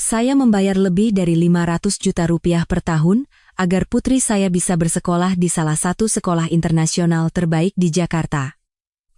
Saya membayar lebih dari 500 juta rupiah per tahun agar putri saya bisa bersekolah di salah satu sekolah internasional terbaik di Jakarta.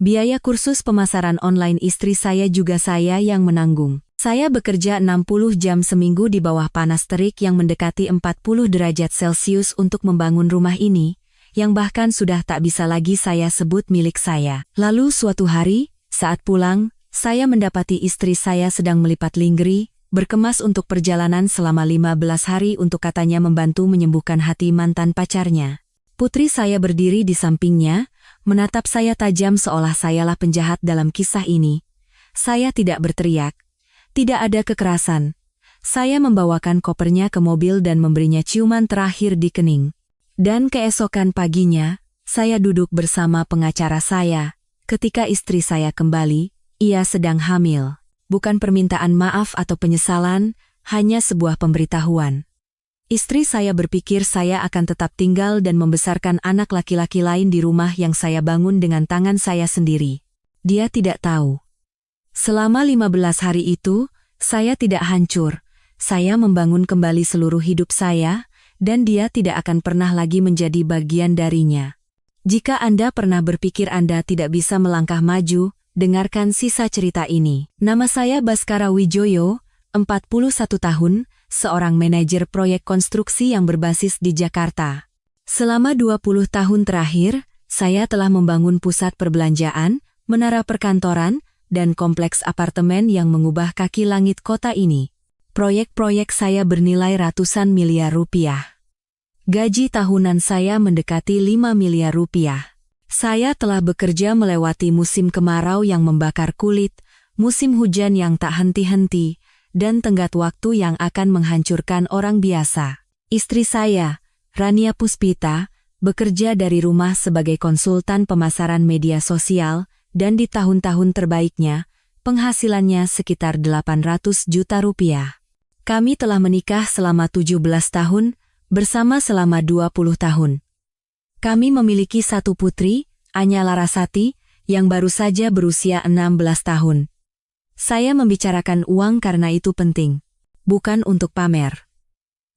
Biaya kursus pemasaran online istri saya juga saya yang menanggung. Saya bekerja 60 jam seminggu di bawah panas terik yang mendekati 40 derajat Celcius untuk membangun rumah ini, yang bahkan sudah tak bisa lagi saya sebut milik saya. Lalu suatu hari, saat pulang, saya mendapati istri saya sedang melipat lingerie, berkemas untuk perjalanan selama 15 hari untuk katanya membantu menyembuhkan hati mantan pacarnya. Putri saya berdiri di sampingnya, menatap saya tajam seolah sayalah penjahat dalam kisah ini. Saya tidak berteriak. Tidak ada kekerasan. Saya membawakan kopernya ke mobil dan memberinya ciuman terakhir di kening. Dan keesokan paginya, saya duduk bersama pengacara saya. Ketika istri saya kembali, ia sedang hamil. Bukan permintaan maaf atau penyesalan, hanya sebuah pemberitahuan. Istri saya berpikir saya akan tetap tinggal dan membesarkan anak laki-laki lain di rumah yang saya bangun dengan tangan saya sendiri. Dia tidak tahu. Selama 15 hari itu, saya tidak hancur. Saya membangun kembali seluruh hidup saya, dan dia tidak akan pernah lagi menjadi bagian darinya. Jika Anda pernah berpikir Anda tidak bisa melangkah maju, dengarkan sisa cerita ini. Nama saya Baskara Wijoyo, 41 tahun, seorang manajer proyek konstruksi yang berbasis di Jakarta. Selama 20 tahun terakhir, saya telah membangun pusat perbelanjaan, menara perkantoran, dan kompleks apartemen yang mengubah kaki langit kota ini. Proyek-proyek saya bernilai ratusan miliar rupiah. Gaji tahunan saya mendekati 5 miliar rupiah. Saya telah bekerja melewati musim kemarau yang membakar kulit, musim hujan yang tak henti-henti, dan tenggat waktu yang akan menghancurkan orang biasa. Istri saya, Rania Puspita, bekerja dari rumah sebagai konsultan pemasaran media sosial, dan di tahun-tahun terbaiknya, penghasilannya sekitar 800 juta rupiah. Kami telah menikah selama 17 tahun, bersama selama 20 tahun. Kami memiliki satu putri, Anya Larasati, yang baru saja berusia 16 tahun. Saya membicarakan uang karena itu penting, bukan untuk pamer.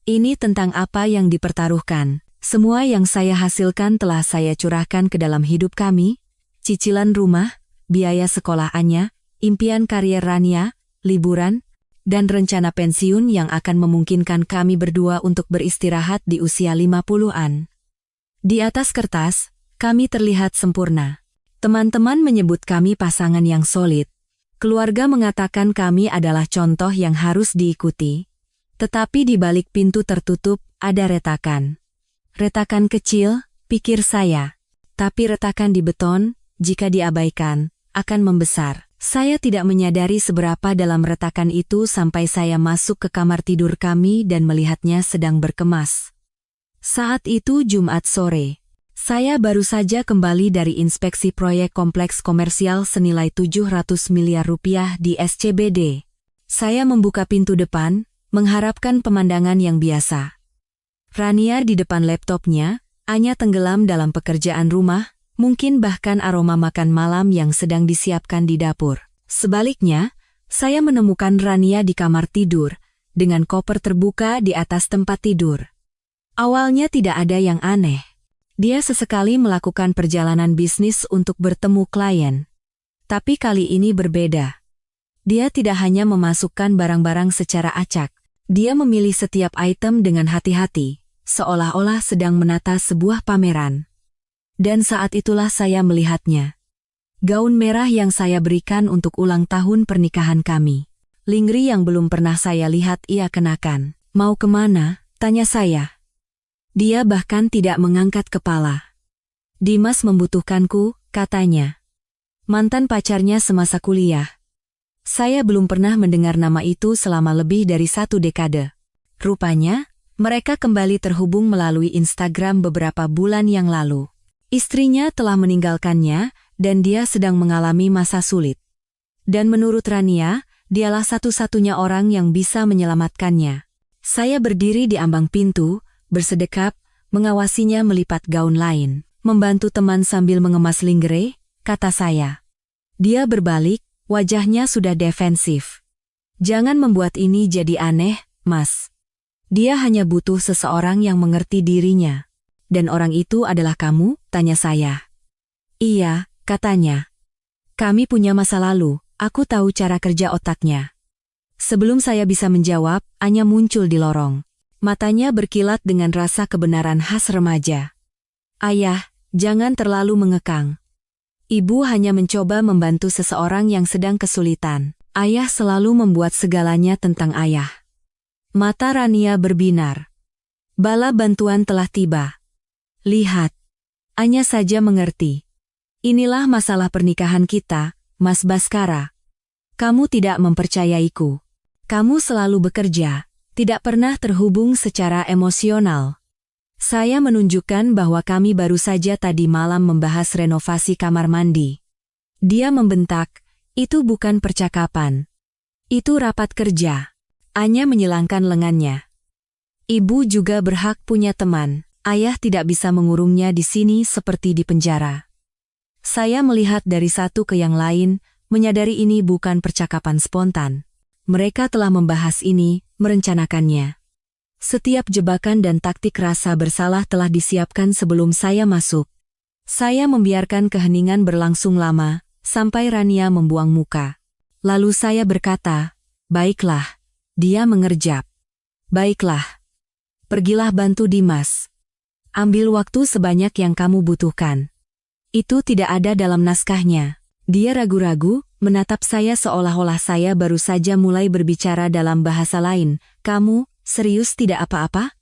Ini tentang apa yang dipertaruhkan. Semua yang saya hasilkan telah saya curahkan ke dalam hidup kami, cicilan rumah, biaya sekolah Anya, impian karier Rania, liburan, dan rencana pensiun yang akan memungkinkan kami berdua untuk beristirahat di usia 50-an. Di atas kertas, kami terlihat sempurna. Teman-teman menyebut kami pasangan yang solid. Keluarga mengatakan kami adalah contoh yang harus diikuti. Tetapi di balik pintu tertutup, ada retakan. Retakan kecil, pikir saya. Tapi retakan di beton, jika diabaikan, akan membesar. Saya tidak menyadari seberapa dalam retakan itu sampai saya masuk ke kamar tidur kami dan melihatnya sedang berkemas. Saat itu Jumat sore. Saya baru saja kembali dari inspeksi proyek kompleks komersial senilai 700 miliar rupiah di SCBD. Saya membuka pintu depan, mengharapkan pemandangan yang biasa. Rania di depan laptopnya, Anya tenggelam dalam pekerjaan rumah, mungkin bahkan aroma makan malam yang sedang disiapkan di dapur. Sebaliknya, saya menemukan Rania di kamar tidur, dengan koper terbuka di atas tempat tidur. Awalnya tidak ada yang aneh. Dia sesekali melakukan perjalanan bisnis untuk bertemu klien. Tapi kali ini berbeda. Dia tidak hanya memasukkan barang-barang secara acak. Dia memilih setiap item dengan hati-hati, seolah-olah sedang menata sebuah pameran. Dan saat itulah saya melihatnya. Gaun merah yang saya berikan untuk ulang tahun pernikahan kami. Lingerie yang belum pernah saya lihat ia kenakan. Mau kemana? Tanya saya. Dia bahkan tidak mengangkat kepala. Dimas membutuhkanku, katanya. Mantan pacarnya semasa kuliah. Saya belum pernah mendengar nama itu selama lebih dari 1 dekade. Rupanya, mereka kembali terhubung melalui Instagram beberapa bulan yang lalu. Istrinya telah meninggalkannya, dan dia sedang mengalami masa sulit. Dan menurut Rania, dialah satu-satunya orang yang bisa menyelamatkannya. Saya berdiri di ambang pintu, bersedekap, mengawasinya melipat gaun lain. Membantu teman sambil mengemas lingerie, kata saya. Dia berbalik, wajahnya sudah defensif. Jangan membuat ini jadi aneh, Mas. Dia hanya butuh seseorang yang mengerti dirinya. Dan orang itu adalah kamu, tanya saya. Iya, katanya. Kami punya masa lalu, aku tahu cara kerja otaknya. Sebelum saya bisa menjawab, Anya muncul di lorong. Matanya berkilat dengan rasa kebenaran khas remaja. Ayah, jangan terlalu mengekang. Ibu hanya mencoba membantu seseorang yang sedang kesulitan. Ayah selalu membuat segalanya tentang ayah. Mata Rania berbinar. Bala bantuan telah tiba. Lihat. Anya saja mengerti. Inilah masalah pernikahan kita, Mas Baskara. Kamu tidak mempercayaiku. Kamu selalu bekerja, tidak pernah terhubung secara emosional. Saya menunjukkan bahwa kami baru saja tadi malam membahas renovasi kamar mandi. Dia membentak, itu bukan percakapan. Itu rapat kerja. Anya menyilangkan lengannya. Ibu juga berhak punya teman. Ayah tidak bisa mengurungnya di sini seperti di penjara. Saya melihat dari satu ke yang lain, menyadari ini bukan percakapan spontan. Mereka telah membahas ini, merencanakannya. Setiap jebakan dan taktik rasa bersalah telah disiapkan sebelum saya masuk. Saya membiarkan keheningan berlangsung lama, sampai Rania membuang muka. Lalu saya berkata, baiklah. Dia mengerjap. Baiklah. Pergilah bantu Dimas. Ambil waktu sebanyak yang kamu butuhkan. Itu tidak ada dalam naskahnya. Dia ragu-ragu, menatap saya seolah-olah saya baru saja mulai berbicara dalam bahasa lain. Kamu, serius tidak apa-apa?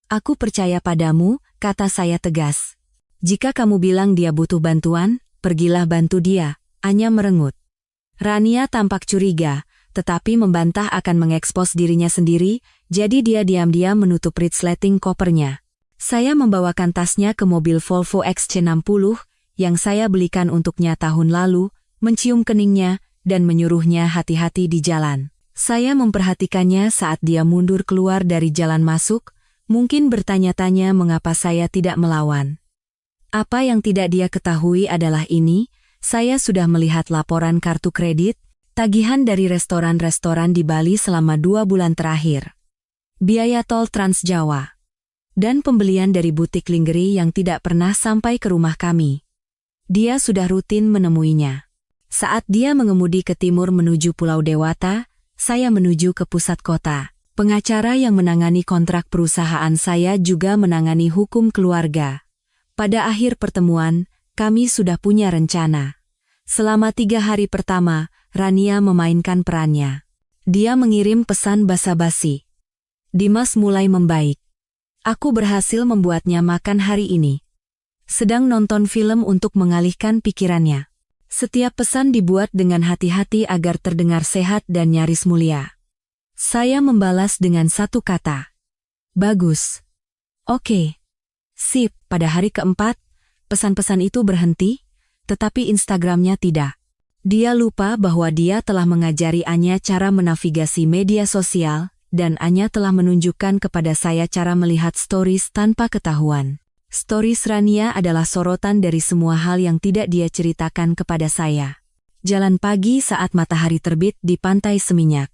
Aku percaya padamu, kata saya tegas. Jika kamu bilang dia butuh bantuan, pergilah bantu dia. Anya merengut. Rania tampak curiga, tetapi membantah akan mengekspos dirinya sendiri, jadi dia diam-diam menutup resleting kopernya. Saya membawakan tasnya ke mobil Volvo XC60, yang saya belikan untuknya tahun lalu, mencium keningnya, dan menyuruhnya hati-hati di jalan. Saya memperhatikannya saat dia mundur keluar dari jalan masuk, mungkin bertanya-tanya mengapa saya tidak melawan. Apa yang tidak dia ketahui adalah ini, saya sudah melihat laporan kartu kredit, tagihan dari restoran-restoran di Bali selama 2 bulan terakhir. Biaya tol Trans Jawa. Dan pembelian dari butik lingerie yang tidak pernah sampai ke rumah kami. Dia sudah rutin menemuinya. Saat dia mengemudi ke timur menuju Pulau Dewata, saya menuju ke pusat kota. Pengacara yang menangani kontrak perusahaan saya juga menangani hukum keluarga. Pada akhir pertemuan, kami sudah punya rencana. Selama 3 hari pertama, Rania memainkan perannya. Dia mengirim pesan basa-basi. Dimas mulai membaik. Aku berhasil membuatnya makan hari ini. Sedang nonton film untuk mengalihkan pikirannya. Setiap pesan dibuat dengan hati-hati agar terdengar sehat dan nyaris mulia. Saya membalas dengan satu kata. Bagus. Oke. Sip, pada hari keempat, pesan-pesan itu berhenti, tetapi Instagramnya tidak. Dia lupa bahwa dia telah mengajari Anya cara menavigasi media sosial, dan Anya telah menunjukkan kepada saya cara melihat stories tanpa ketahuan. Stories Rania adalah sorotan dari semua hal yang tidak dia ceritakan kepada saya. Jalan pagi saat matahari terbit di pantai Seminyak.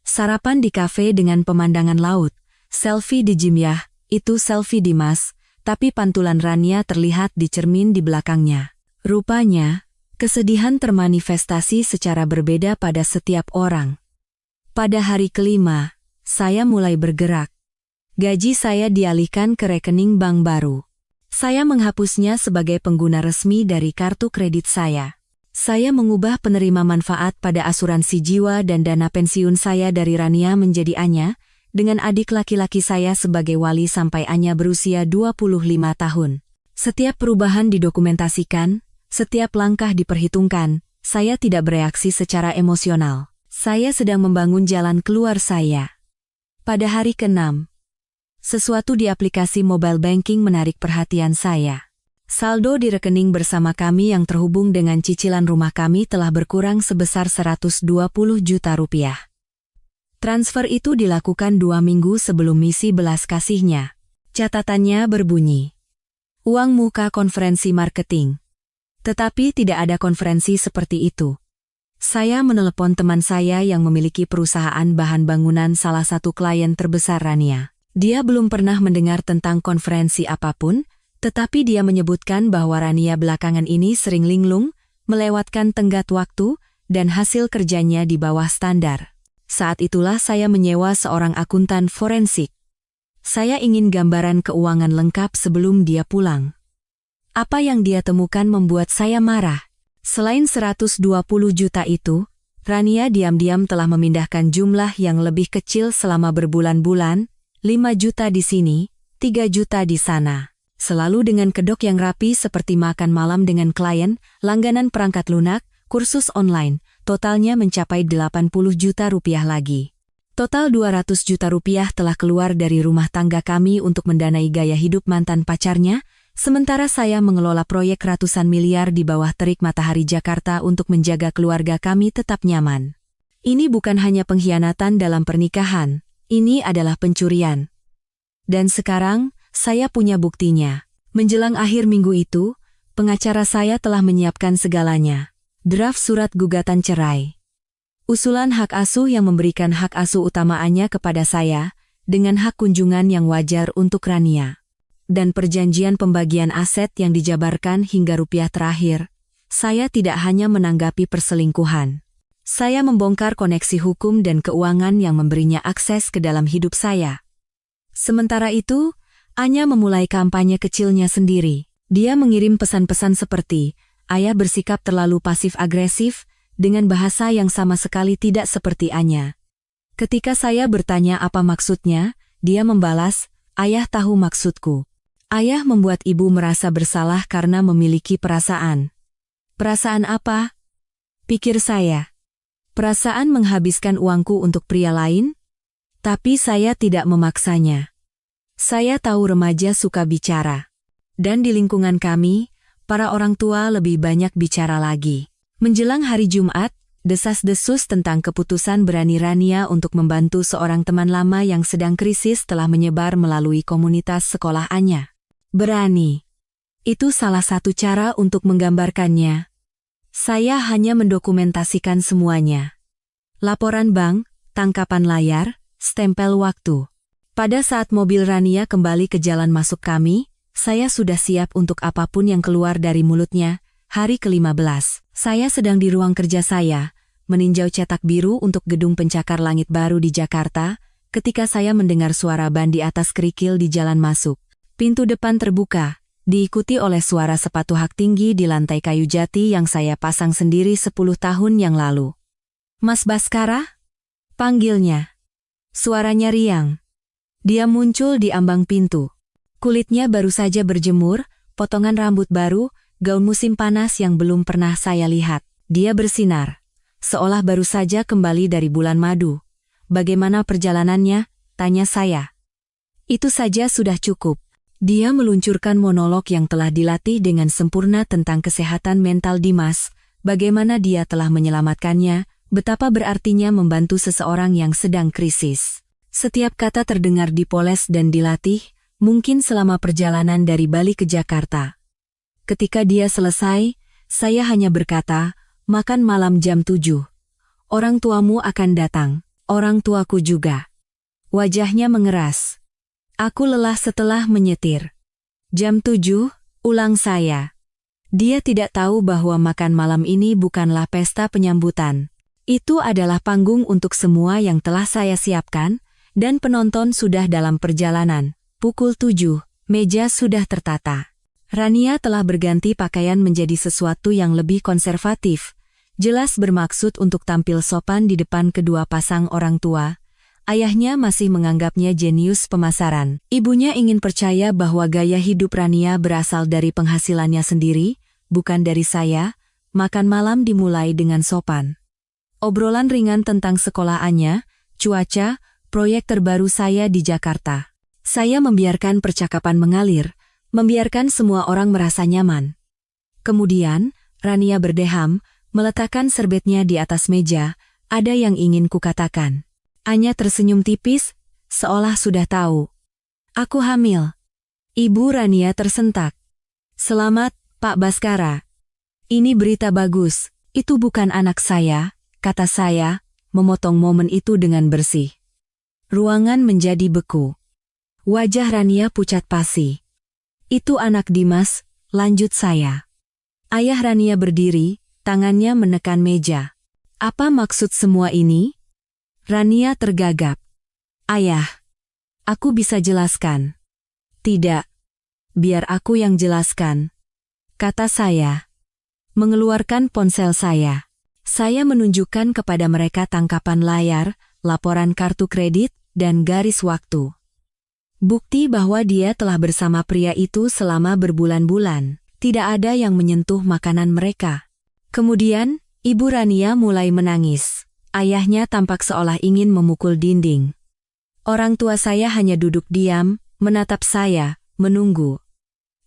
Sarapan di kafe dengan pemandangan laut. Selfie di Jimyah, itu selfie Dimas, tapi pantulan Rania terlihat di cermin di belakangnya. Rupanya, kesedihan termanifestasi secara berbeda pada setiap orang. Pada hari kelima, saya mulai bergerak. Gaji saya dialihkan ke rekening bank baru. Saya menghapusnya sebagai pengguna resmi dari kartu kredit saya. Saya mengubah penerima manfaat pada asuransi jiwa dan dana pensiun saya dari Rania menjadi Anya, dengan adik laki-laki saya sebagai wali sampai Anya berusia 25 tahun. Setiap perubahan didokumentasikan, setiap langkah diperhitungkan, saya tidak bereaksi secara emosional. Saya sedang membangun jalan keluar saya. Pada hari ke-6, sesuatu di aplikasi mobile banking menarik perhatian saya. Saldo di rekening bersama kami yang terhubung dengan cicilan rumah kami telah berkurang sebesar 120 juta rupiah. Transfer itu dilakukan 2 minggu sebelum misi belas kasihnya. Catatannya berbunyi, uang muka konferensi marketing. Tetapi tidak ada konferensi seperti itu. Saya menelepon teman saya yang memiliki perusahaan bahan bangunan, salah satu klien terbesar Rania. Dia belum pernah mendengar tentang konferensi apapun, tetapi dia menyebutkan bahwa Rania belakangan ini sering linglung, melewatkan tenggat waktu, dan hasil kerjanya di bawah standar. Saat itulah saya menyewa seorang akuntan forensik. Saya ingin gambaran keuangan lengkap sebelum dia pulang. Apa yang dia temukan membuat saya marah. Selain 120 juta itu, Rania diam-diam telah memindahkan jumlah yang lebih kecil selama berbulan-bulan, 5 juta di sini, 3 juta di sana. Selalu dengan kedok yang rapi seperti makan malam dengan klien, langganan perangkat lunak, kursus online, totalnya mencapai 80 juta rupiah lagi. Total 200 juta rupiah telah keluar dari rumah tangga kami untuk mendanai gaya hidup mantan pacarnya, sementara saya mengelola proyek ratusan miliar di bawah terik matahari Jakarta untuk menjaga keluarga kami tetap nyaman. Ini bukan hanya pengkhianatan dalam pernikahan, ini adalah pencurian. Dan sekarang, saya punya buktinya. Menjelang akhir minggu itu, pengacara saya telah menyiapkan segalanya. Draft surat gugatan cerai. Usulan hak asuh yang memberikan hak asuh utamaannya kepada saya, dengan hak kunjungan yang wajar untuk Rania. Dan perjanjian pembagian aset yang dijabarkan hingga rupiah terakhir, saya tidak hanya menanggapi perselingkuhan. Saya membongkar koneksi hukum dan keuangan yang memberinya akses ke dalam hidup saya. Sementara itu, Anya memulai kampanye kecilnya sendiri. Dia mengirim pesan-pesan seperti, "Ayah bersikap terlalu pasif-agresif," dengan bahasa yang sama sekali tidak seperti Anya. Ketika saya bertanya apa maksudnya, dia membalas, "Ayah tahu maksudku. Ayah membuat ibu merasa bersalah karena memiliki perasaan." Perasaan apa? Pikir saya. Perasaan menghabiskan uangku untuk pria lain? Tapi saya tidak memaksanya. Saya tahu remaja suka bicara. Dan di lingkungan kami, para orang tua lebih banyak bicara lagi. Menjelang hari Jumat, desas-desus tentang keputusan berani Rania untuk membantu seorang teman lama yang sedang krisis telah menyebar melalui komunitas sekolah Anya. Berani. Itu salah satu cara untuk menggambarkannya. Saya hanya mendokumentasikan semuanya. Laporan bank, tangkapan layar, stempel waktu. Pada saat mobil Rania kembali ke jalan masuk kami, saya sudah siap untuk apapun yang keluar dari mulutnya. Hari ke-15, saya sedang di ruang kerja saya, meninjau cetak biru untuk gedung pencakar langit baru di Jakarta, ketika saya mendengar suara ban di atas kerikil di jalan masuk. Pintu depan terbuka, diikuti oleh suara sepatu hak tinggi di lantai kayu jati yang saya pasang sendiri 10 tahun yang lalu. "Mas Baskara?" panggilnya. Suaranya riang. Dia muncul di ambang pintu. Kulitnya baru saja berjemur, potongan rambut baru, gaun musim panas yang belum pernah saya lihat. Dia bersinar, seolah baru saja kembali dari bulan madu. "Bagaimana perjalanannya?" tanya saya. Itu saja sudah cukup. Dia meluncurkan monolog yang telah dilatih dengan sempurna tentang kesehatan mental Dimas, bagaimana dia telah menyelamatkannya, betapa berartinya membantu seseorang yang sedang krisis. Setiap kata terdengar dipoles dan dilatih, mungkin selama perjalanan dari Bali ke Jakarta. Ketika dia selesai, saya hanya berkata, "Makan malam jam 7. Orang tuamu akan datang, orang tuaku juga." Wajahnya mengeras. Aku lelah setelah menyetir. "Jam 7, ulang saya. Dia tidak tahu bahwa makan malam ini bukanlah pesta penyambutan. Itu adalah panggung untuk semua yang telah saya siapkan, dan penonton sudah dalam perjalanan. Pukul 7, meja sudah tertata." Rania telah berganti pakaian menjadi sesuatu yang lebih konservatif, jelas bermaksud untuk tampil sopan di depan kedua pasang orang tua. Ayahnya masih menganggapnya jenius pemasaran. Ibunya ingin percaya bahwa gaya hidup Rania berasal dari penghasilannya sendiri, bukan dari saya. Makan malam dimulai dengan sopan. Obrolan ringan tentang sekolahannya, cuaca, proyek terbaru saya di Jakarta. Saya membiarkan percakapan mengalir, membiarkan semua orang merasa nyaman. Kemudian, Rania berdeham, meletakkan serbetnya di atas meja. Ada yang ingin kukatakan. Anya tersenyum tipis, seolah sudah tahu. "Aku hamil." Ibu Rania tersentak. "Selamat, Pak Baskara. Ini berita bagus, itu bukan anak saya." kata saya, memotong momen itu dengan bersih. Ruangan menjadi beku. Wajah Rania pucat pasi. Itu anak Dimas, lanjut saya. Ayah Rania berdiri, tangannya menekan meja. Apa maksud semua ini? Rania tergagap. Ayah, aku bisa jelaskan. Tidak, biar aku yang jelaskan, kata saya. Mengeluarkan ponsel saya. Saya menunjukkan kepada mereka tangkapan layar, laporan kartu kredit, dan garis waktu. Bukti bahwa dia telah bersama pria itu selama berbulan-bulan. Tidak ada yang menyentuh makanan mereka. Kemudian, Ibu Rania mulai menangis. Ayahnya tampak seolah ingin memukul dinding. Orang tua saya hanya duduk diam, menatap saya, menunggu.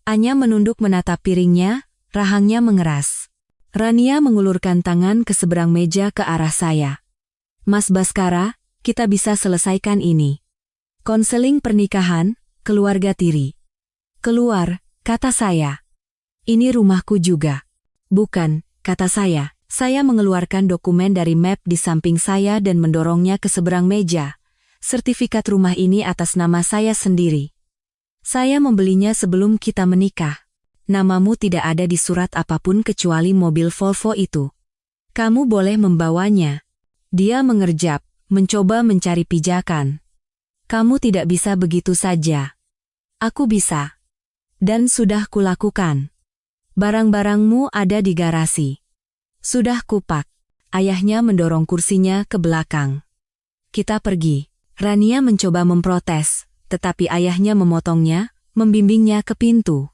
Anya menunduk menatap piringnya, rahangnya mengeras. Rania mengulurkan tangan ke seberang meja ke arah saya. Mas Baskara, kita bisa selesaikan ini. Konseling pernikahan, keluarga tiri. Keluar, kata saya. Ini rumahku juga. Bukan, kata saya. Saya mengeluarkan dokumen dari map di samping saya dan mendorongnya ke seberang meja. Sertifikat rumah ini atas nama saya sendiri. Saya membelinya sebelum kita menikah. Namamu tidak ada di surat apapun kecuali mobil Volvo itu. Kamu boleh membawanya. Dia mengerjap, mencoba mencari pijakan. Kamu tidak bisa begitu saja. Aku bisa. Dan sudah kulakukan. Barang-barangmu ada di garasi. Sudah kupak. Ayahnya mendorong kursinya ke belakang. Kita pergi. Rania mencoba memprotes, tetapi ayahnya memotongnya, membimbingnya ke pintu.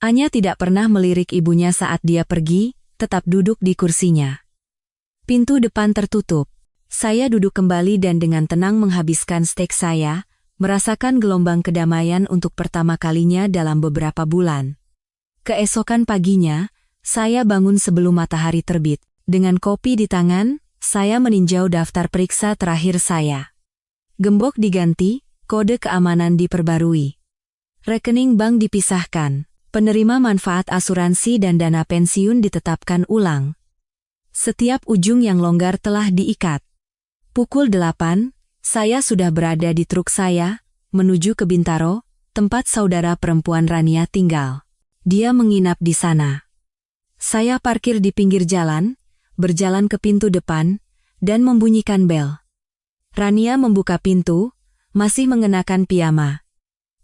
Anya tidak pernah melirik ibunya saat dia pergi, tetap duduk di kursinya. Pintu depan tertutup. Saya duduk kembali dan dengan tenang menghabiskan steak saya, merasakan gelombang kedamaian untuk pertama kalinya dalam beberapa bulan. Keesokan paginya, saya bangun sebelum matahari terbit. Dengan kopi di tangan, saya meninjau daftar periksa terakhir saya. Gembok diganti, kode keamanan diperbarui. Rekening bank dipisahkan. Penerima manfaat asuransi dan dana pensiun ditetapkan ulang. Setiap ujung yang longgar telah diikat. Pukul 8, saya sudah berada di truk saya, menuju ke Bintaro, tempat saudara perempuan Rania tinggal. Dia menginap di sana. Saya parkir di pinggir jalan, berjalan ke pintu depan, dan membunyikan bel. Rania membuka pintu, masih mengenakan piyama.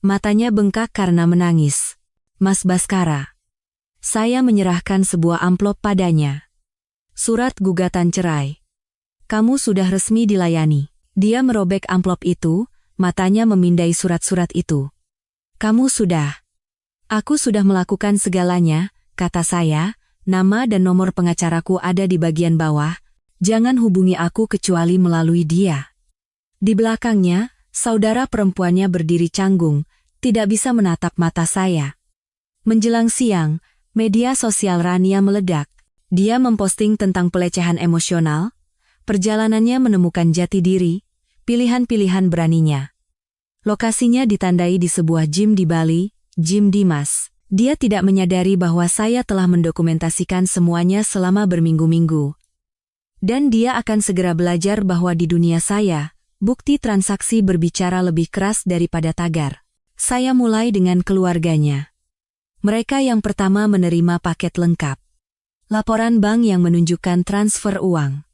Matanya bengkak karena menangis. Mas Baskara. Saya menyerahkan sebuah amplop padanya. Surat gugatan cerai. Kamu sudah resmi dilayani. Dia merobek amplop itu, matanya memindai surat-surat itu. Kamu sudah. Aku sudah melakukan segalanya, kata saya, nama dan nomor pengacaraku ada di bagian bawah, jangan hubungi aku kecuali melalui dia. Di belakangnya, saudara perempuannya berdiri canggung, tidak bisa menatap mata saya. Menjelang siang, media sosial Rania meledak. Dia memposting tentang pelecehan emosional, perjalanannya menemukan jati diri, pilihan-pilihan beraninya. Lokasinya ditandai di sebuah gym di Bali, Gym Dimas. Dia tidak menyadari bahwa saya telah mendokumentasikan semuanya selama berminggu-minggu. Dan dia akan segera belajar bahwa di dunia saya, bukti transaksi berbicara lebih keras daripada tagar. Saya mulai dengan keluarganya. Mereka yang pertama menerima paket lengkap. Laporan bank yang menunjukkan transfer uang.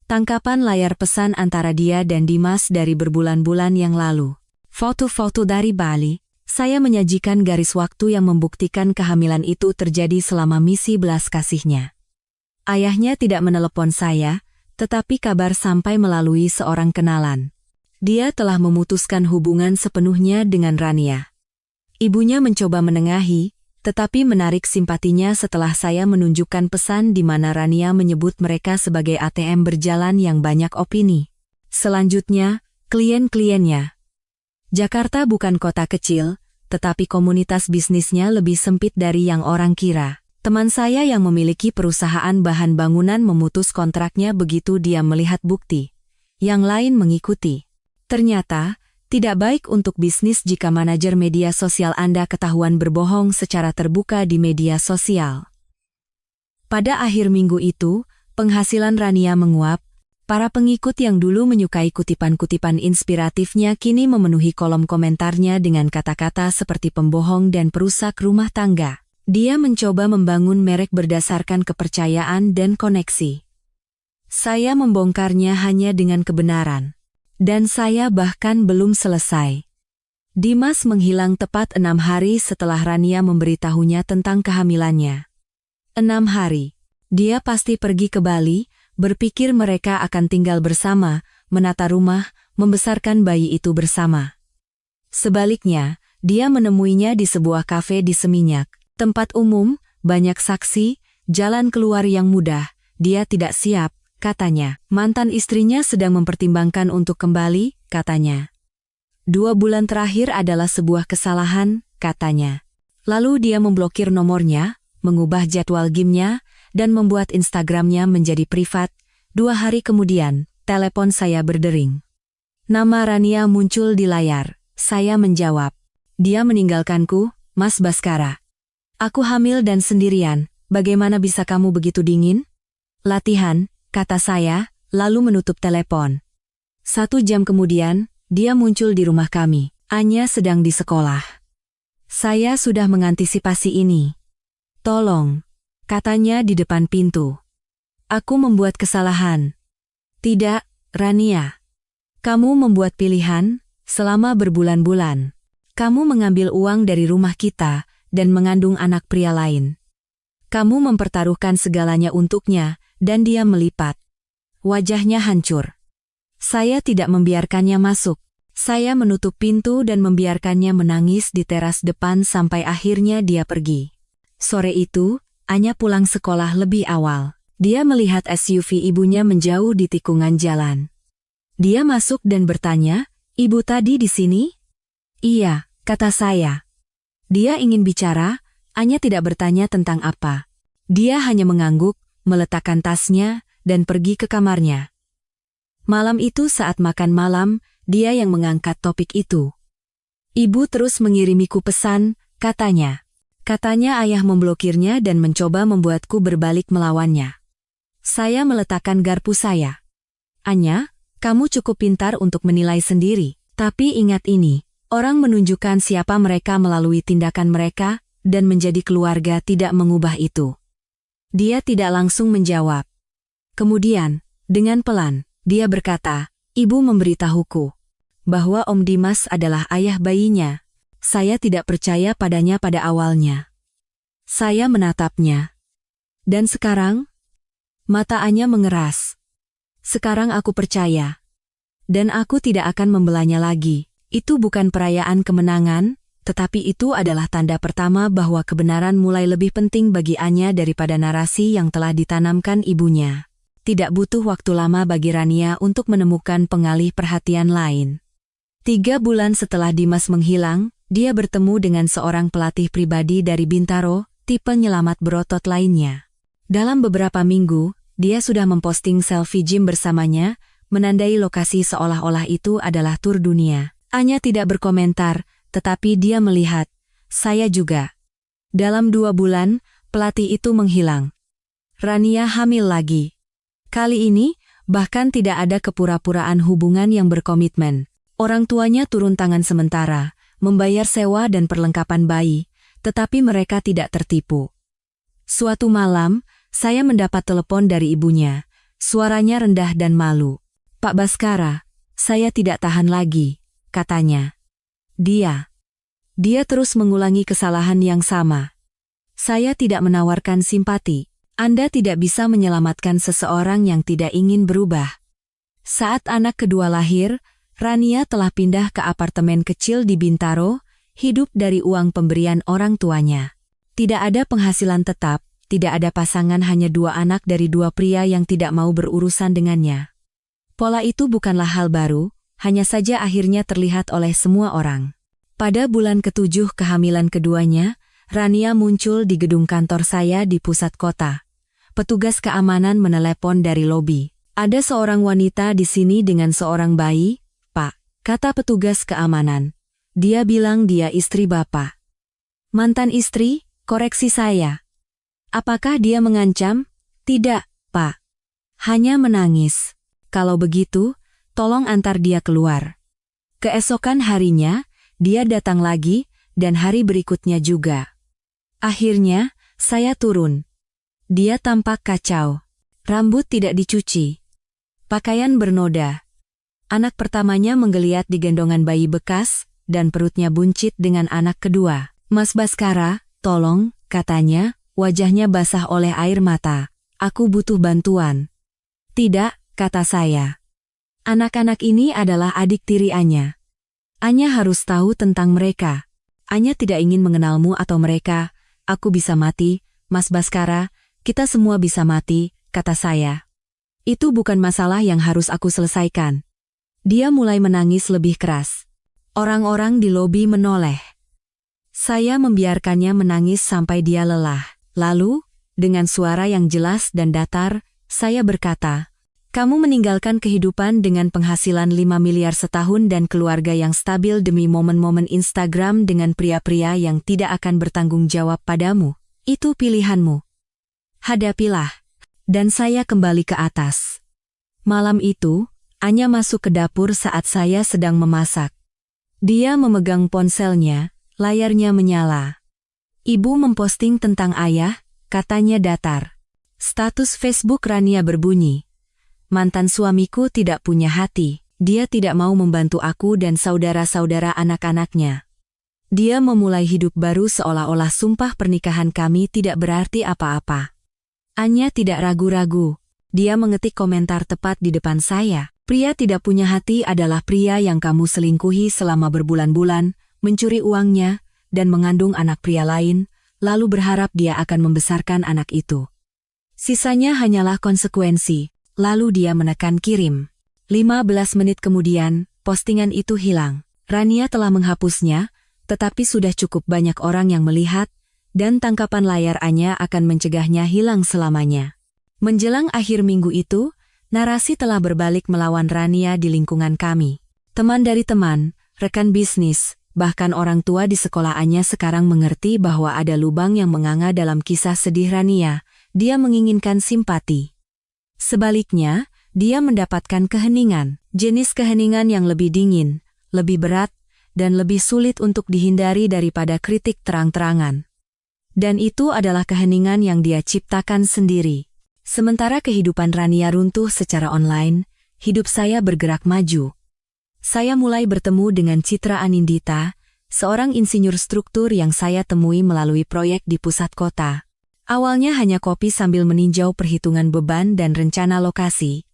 Tangkapan layar pesan antara dia dan Dimas dari berbulan-bulan yang lalu. Foto-foto dari Bali. Saya menyajikan garis waktu yang membuktikan kehamilan itu terjadi selama misi belas kasihnya. Ayahnya tidak menelepon saya, tetapi kabar sampai melalui seorang kenalan. Dia telah memutuskan hubungan sepenuhnya dengan Rania. Ibunya mencoba menengahi, tetapi menarik simpatinya setelah saya menunjukkan pesan di mana Rania menyebut mereka sebagai ATM berjalan yang banyak opini. Selanjutnya, klien-kliennya. Jakarta bukan kota kecil, tetapi komunitas bisnisnya lebih sempit dari yang orang kira. Teman saya yang memiliki perusahaan bahan bangunan memutus kontraknya begitu dia melihat bukti. Yang lain mengikuti. Ternyata, tidak baik untuk bisnis jika manajer media sosial Anda ketahuan berbohong secara terbuka di media sosial. Pada akhir minggu itu, Penghasilan Rania menguap. Para pengikut yang dulu menyukai kutipan-kutipan inspiratifnya kini memenuhi kolom komentarnya dengan kata-kata seperti pembohong dan perusak rumah tangga. Dia mencoba membangun merek berdasarkan kepercayaan dan koneksi. Saya membongkarnya hanya dengan kebenaran. Dan saya bahkan belum selesai. Dimas menghilang tepat 6 hari setelah Rania memberitahunya tentang kehamilannya. 6 hari. Dia pasti pergi ke Bali, berpikir mereka akan tinggal bersama, menata rumah, membesarkan bayi itu bersama. Sebaliknya, dia menemuinya di sebuah kafe di Seminyak. Tempat umum, banyak saksi, jalan keluar yang mudah. Dia tidak siap, katanya. Mantan istrinya sedang mempertimbangkan untuk kembali, katanya. 2 bulan terakhir adalah sebuah kesalahan, katanya. Lalu dia memblokir nomornya, mengubah jadwal gymnya, dan membuat Instagramnya menjadi privat. 2 hari kemudian, telepon saya berdering. Nama Rania muncul di layar. Saya menjawab. Dia meninggalkanku, Mas Baskara. Aku hamil dan sendirian, bagaimana bisa kamu begitu dingin? Latihan, kata saya, lalu menutup telepon. 1 jam kemudian, dia muncul di rumah kami. Anya sedang di sekolah. Saya sudah mengantisipasi ini. Tolong, katanya di depan pintu. Aku membuat kesalahan. Tidak, Rania. Kamu membuat pilihan, selama berbulan-bulan. Kamu mengambil uang dari rumah kita, dan mengandung anak pria lain. Kamu mempertaruhkan segalanya untuknya, dan dia melipat. Wajahnya hancur. Saya tidak membiarkannya masuk. Saya menutup pintu dan membiarkannya menangis di teras depan sampai akhirnya dia pergi. Sore itu, Anya pulang sekolah lebih awal. Dia melihat SUV ibunya menjauh di tikungan jalan. Dia masuk dan bertanya, "Ibu tadi di sini?" "Iya," kata saya. Dia ingin bicara, Anya tidak bertanya tentang apa. Dia hanya mengangguk, meletakkan tasnya, dan pergi ke kamarnya. Malam itu saat makan malam, dia yang mengangkat topik itu. "Ibu terus mengirimiku pesan," katanya. Katanya ayah memblokirnya dan mencoba membuatku berbalik melawannya. Saya meletakkan garpu saya. "Anya, kamu cukup pintar untuk menilai sendiri. Tapi ingat ini, orang menunjukkan siapa mereka melalui tindakan mereka, dan menjadi keluarga tidak mengubah itu." Dia tidak langsung menjawab. Kemudian, dengan pelan, dia berkata, "Ibu memberitahuku bahwa Om Dimas adalah ayah bayinya. Saya tidak percaya padanya pada awalnya." Saya menatapnya. Dan sekarang? Mata Anya mengeras. Sekarang aku percaya. Dan aku tidak akan membelanya lagi. Itu bukan perayaan kemenangan, tetapi itu adalah tanda pertama bahwa kebenaran mulai lebih penting bagi Anya daripada narasi yang telah ditanamkan ibunya. Tidak butuh waktu lama bagi Rania untuk menemukan pengalih perhatian lain. 3 bulan setelah Dimas menghilang, dia bertemu dengan seorang pelatih pribadi dari Bintaro, tipe nyelamat berotot lainnya. Dalam beberapa minggu, dia sudah memposting selfie gym bersamanya, menandai lokasi seolah-olah itu adalah tur dunia. Anya tidak berkomentar, tetapi dia melihat. Saya juga. Dalam 2 bulan, pelatih itu menghilang. Rania hamil lagi. Kali ini, bahkan tidak ada kepura-puraan hubungan yang berkomitmen. Orang tuanya turun tangan sementara, membayar sewa dan perlengkapan bayi, tetapi mereka tidak tertipu. Suatu malam, saya mendapat telepon dari ibunya. Suaranya rendah dan malu. "Pak Baskara, saya tidak tahan lagi," katanya. Dia terus mengulangi kesalahan yang sama. "Saya tidak menawarkan simpati. Anda tidak bisa menyelamatkan seseorang yang tidak ingin berubah." Saat anak kedua lahir, Rania telah pindah ke apartemen kecil di Bintaro, hidup dari uang pemberian orang tuanya. Tidak ada penghasilan tetap, tidak ada pasangan, hanya 2 anak dari 2 pria yang tidak mau berurusan dengannya. Pola itu bukanlah hal baru, hanya saja akhirnya terlihat oleh semua orang. Pada bulan ke-7 kehamilan keduanya, Rania muncul di gedung kantor saya di pusat kota. Petugas keamanan menelepon dari lobi. "Ada seorang wanita di sini dengan seorang bayi, Pak," kata petugas keamanan. "Dia bilang dia istri Bapak." "Mantan istri?" koreksi saya. "Apakah dia mengancam?" "Tidak, Pak. Hanya menangis. Kalau begitu, tolong antar dia keluar. Keesokan harinya, dia datang lagi, dan hari berikutnya juga. Akhirnya, saya turun. Dia tampak kacau. Rambut tidak dicuci. Pakaian bernoda. Anak pertamanya menggeliat di gendongan bayi bekas, dan perutnya buncit dengan anak kedua. Mas Baskara, tolong, katanya, wajahnya basah oleh air mata. Aku butuh bantuan. Tidak, kata saya. Anak-anak ini adalah adik tiri Anya. Anya harus tahu tentang mereka. Anya tidak ingin mengenalmu atau mereka. Aku bisa mati, Mas Baskara, kita semua bisa mati, kata saya. Itu bukan masalah yang harus aku selesaikan. Dia mulai menangis lebih keras. Orang-orang di lobi menoleh. Saya membiarkannya menangis sampai dia lelah. Lalu, dengan suara yang jelas dan datar, saya berkata, kamu meninggalkan kehidupan dengan penghasilan 5 miliar setahun dan keluarga yang stabil demi momen-momen Instagram dengan pria-pria yang tidak akan bertanggung jawab padamu. Itu pilihanmu. Hadapilah. Dan saya kembali ke atas. Malam itu, Anya masuk ke dapur saat saya sedang memasak. Dia memegang ponselnya, layarnya menyala. Ibu memposting tentang ayah, katanya datar. Status Facebook Rania berbunyi. Mantan suamiku tidak punya hati, dia tidak mau membantu aku dan saudara-saudara anak-anaknya. Dia memulai hidup baru seolah-olah sumpah pernikahan kami tidak berarti apa-apa. Anya tidak ragu-ragu. Dia mengetik komentar tepat di depan saya. Pria tidak punya hati adalah pria yang kamu selingkuhi selama berbulan-bulan, mencuri uangnya, dan mengandung anak pria lain, lalu berharap dia akan membesarkan anak itu. Sisanya hanyalah konsekuensi. Lalu dia menekan kirim. 15 menit kemudian, postingan itu hilang. Rania telah menghapusnya, tetapi sudah cukup banyak orang yang melihat, dan tangkapan layar Anya akan mencegahnya hilang selamanya. Menjelang akhir minggu itu, narasi telah berbalik melawan Rania di lingkungan kami. Teman dari teman, rekan bisnis, bahkan orang tua di sekolah Anya sekarang mengerti bahwa ada lubang yang menganga dalam kisah sedih Rania. Dia menginginkan simpati. Sebaliknya, dia mendapatkan keheningan, jenis keheningan yang lebih dingin, lebih berat, dan lebih sulit untuk dihindari daripada kritik terang-terangan. Dan itu adalah keheningan yang dia ciptakan sendiri. Sementara kehidupan Rania runtuh secara online, hidup saya bergerak maju. Saya mulai bertemu dengan Citra Anindita, seorang insinyur struktur yang saya temui melalui proyek di pusat kota. Awalnya hanya kopi sambil meninjau perhitungan beban dan rencana lokasi.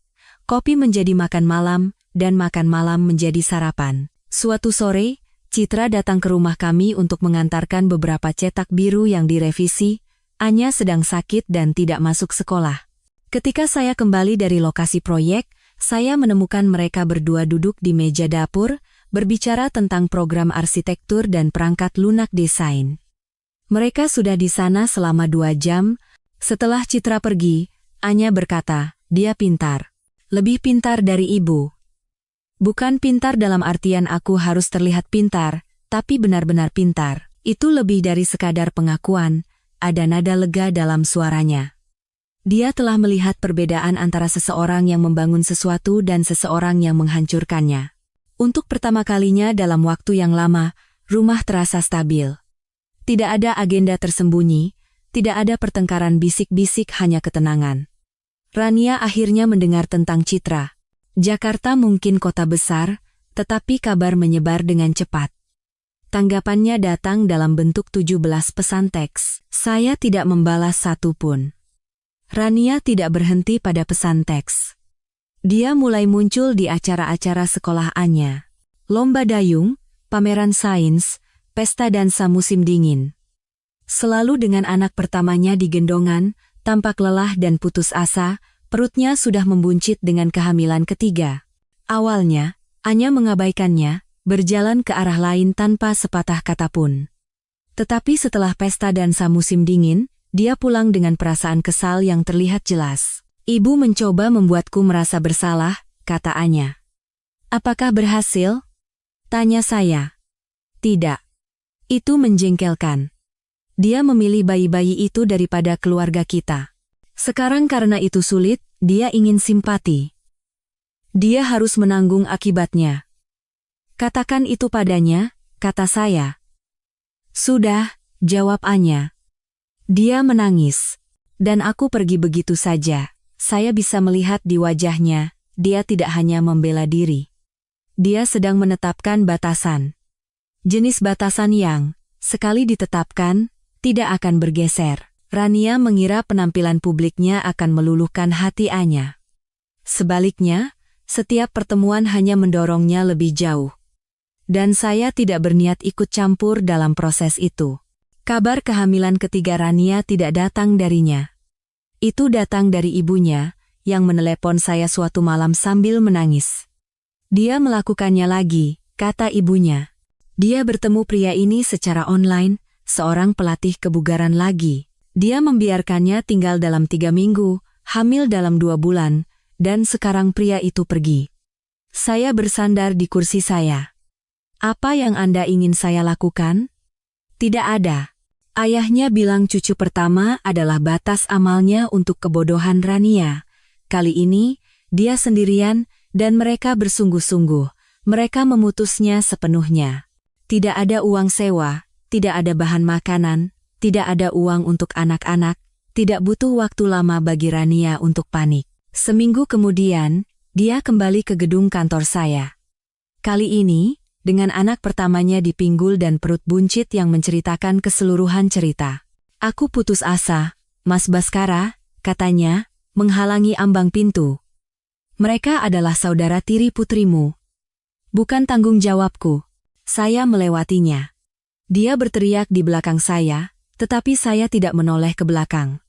Kopi menjadi makan malam, dan makan malam menjadi sarapan. Suatu sore, Citra datang ke rumah kami untuk mengantarkan beberapa cetak biru yang direvisi. Anya sedang sakit dan tidak masuk sekolah. Ketika saya kembali dari lokasi proyek, saya menemukan mereka berdua duduk di meja dapur, berbicara tentang program arsitektur dan perangkat lunak desain. Mereka sudah di sana selama 2 jam. Setelah Citra pergi, Anya berkata, dia pintar. Lebih pintar dari ibu. Bukan pintar dalam artian aku harus terlihat pintar, tapi benar-benar pintar. Itu lebih dari sekadar pengakuan, ada nada lega dalam suaranya. Dia telah melihat perbedaan antara seseorang yang membangun sesuatu dan seseorang yang menghancurkannya. Untuk pertama kalinya dalam waktu yang lama, rumah terasa stabil. Tidak ada agenda tersembunyi, tidak ada pertengkaran bisik-bisik, hanya ketenangan. Rania akhirnya mendengar tentang Citra. Jakarta mungkin kota besar, tetapi kabar menyebar dengan cepat. Tanggapannya datang dalam bentuk 17 pesan teks. Saya tidak membalas satu pun. Rania tidak berhenti pada pesan teks. Dia mulai muncul di acara-acara sekolah Anya. Lomba dayung, pameran sains, pesta dansa musim dingin. Selalu dengan anak pertamanya di gendongan, tampak lelah dan putus asa, perutnya sudah membuncit dengan kehamilan ketiga. Awalnya, Anya mengabaikannya, berjalan ke arah lain tanpa sepatah kata pun. Tetapi setelah pesta dansa musim dingin, dia pulang dengan perasaan kesal yang terlihat jelas. Ibu mencoba membuatku merasa bersalah, kata Anya. Apakah berhasil? Tanya saya. Tidak. Itu menjengkelkan. Dia memilih bayi-bayi itu daripada keluarga kita. Sekarang karena itu sulit, dia ingin simpati. Dia harus menanggung akibatnya. Katakan itu padanya, kata saya. Sudah, jawab Anya. Dia menangis. Dan aku pergi begitu saja. Saya bisa melihat di wajahnya, dia tidak hanya membela diri. Dia sedang menetapkan batasan. Jenis batasan yang, sekali ditetapkan, tidak akan bergeser. Rania mengira penampilan publiknya akan meluluhkan hati Anya. Sebaliknya, setiap pertemuan hanya mendorongnya lebih jauh. Dan saya tidak berniat ikut campur dalam proses itu. Kabar kehamilan ketiga Rania tidak datang darinya. Itu datang dari ibunya, yang menelepon saya suatu malam sambil menangis. Dia melakukannya lagi, kata ibunya. Dia bertemu pria ini secara online, seorang pelatih kebugaran lagi. Dia membiarkannya tinggal dalam 3 minggu, hamil dalam 2 bulan, dan sekarang pria itu pergi. Saya bersandar di kursi saya. Apa yang Anda ingin saya lakukan? Tidak ada. Ayahnya bilang cucu pertama adalah batas amalnya untuk kebodohan Rania. Kali ini, dia sendirian, dan mereka bersungguh-sungguh. Mereka memutusnya sepenuhnya. Tidak ada uang sewa, tidak ada bahan makanan, tidak ada uang untuk anak-anak, tidak butuh waktu lama bagi Rania untuk panik. Seminggu kemudian, dia kembali ke gedung kantor saya. Kali ini, dengan anak pertamanya di pinggul dan perut buncit yang menceritakan keseluruhan cerita. Aku putus asa, Mas Baskara, katanya, menghalangi ambang pintu. Mereka adalah saudara tiri putrimu. Bukan tanggung jawabku. Saya melewatinya. Dia berteriak di belakang saya, tetapi saya tidak menoleh ke belakang.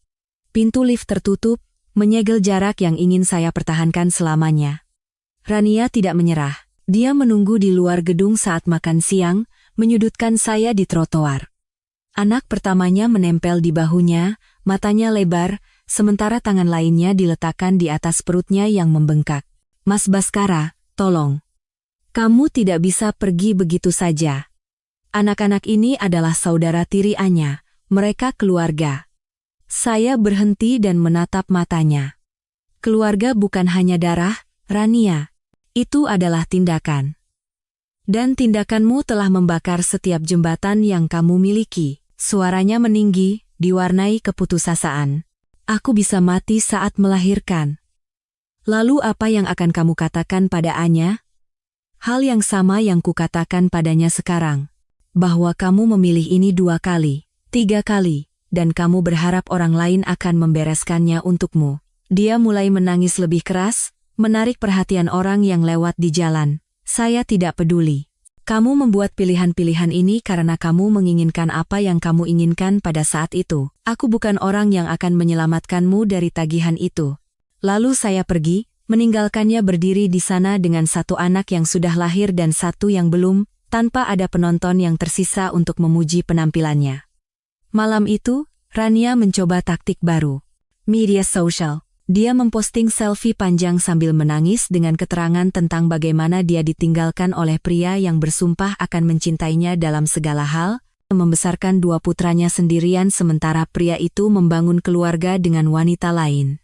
Pintu lift tertutup, menyegel jarak yang ingin saya pertahankan selamanya. Rania tidak menyerah. Dia menunggu di luar gedung saat makan siang, menyudutkan saya di trotoar. Anak pertamanya menempel di bahunya, matanya lebar, sementara tangan lainnya diletakkan di atas perutnya yang membengkak. Mas Baskara, tolong. Kamu tidak bisa pergi begitu saja. Anak-anak ini adalah saudara tiri Anya. Mereka keluarga. Saya berhenti dan menatap matanya. Keluarga bukan hanya darah, Rania. Itu adalah tindakan. Dan tindakanmu telah membakar setiap jembatan yang kamu miliki. Suaranya meninggi, diwarnai keputusasaan. Aku bisa mati saat melahirkan. Lalu apa yang akan kamu katakan pada Anya? Hal yang sama yang kukatakan padanya sekarang. Bahwa kamu memilih ini 2 kali. 3 kali, dan kamu berharap orang lain akan membereskannya untukmu. Dia mulai menangis lebih keras, menarik perhatian orang yang lewat di jalan. Saya tidak peduli. Kamu membuat pilihan-pilihan ini karena kamu menginginkan apa yang kamu inginkan pada saat itu. Aku bukan orang yang akan menyelamatkanmu dari tagihan itu. Lalu saya pergi, meninggalkannya berdiri di sana dengan 1 anak yang sudah lahir dan 1 yang belum, tanpa ada penonton yang tersisa untuk memuji penampilannya. Malam itu, Rania mencoba taktik baru. Media sosial. Dia memposting selfie panjang sambil menangis dengan keterangan tentang bagaimana dia ditinggalkan oleh pria yang bersumpah akan mencintainya dalam segala hal, membesarkan 2 putranya sendirian sementara pria itu membangun keluarga dengan wanita lain.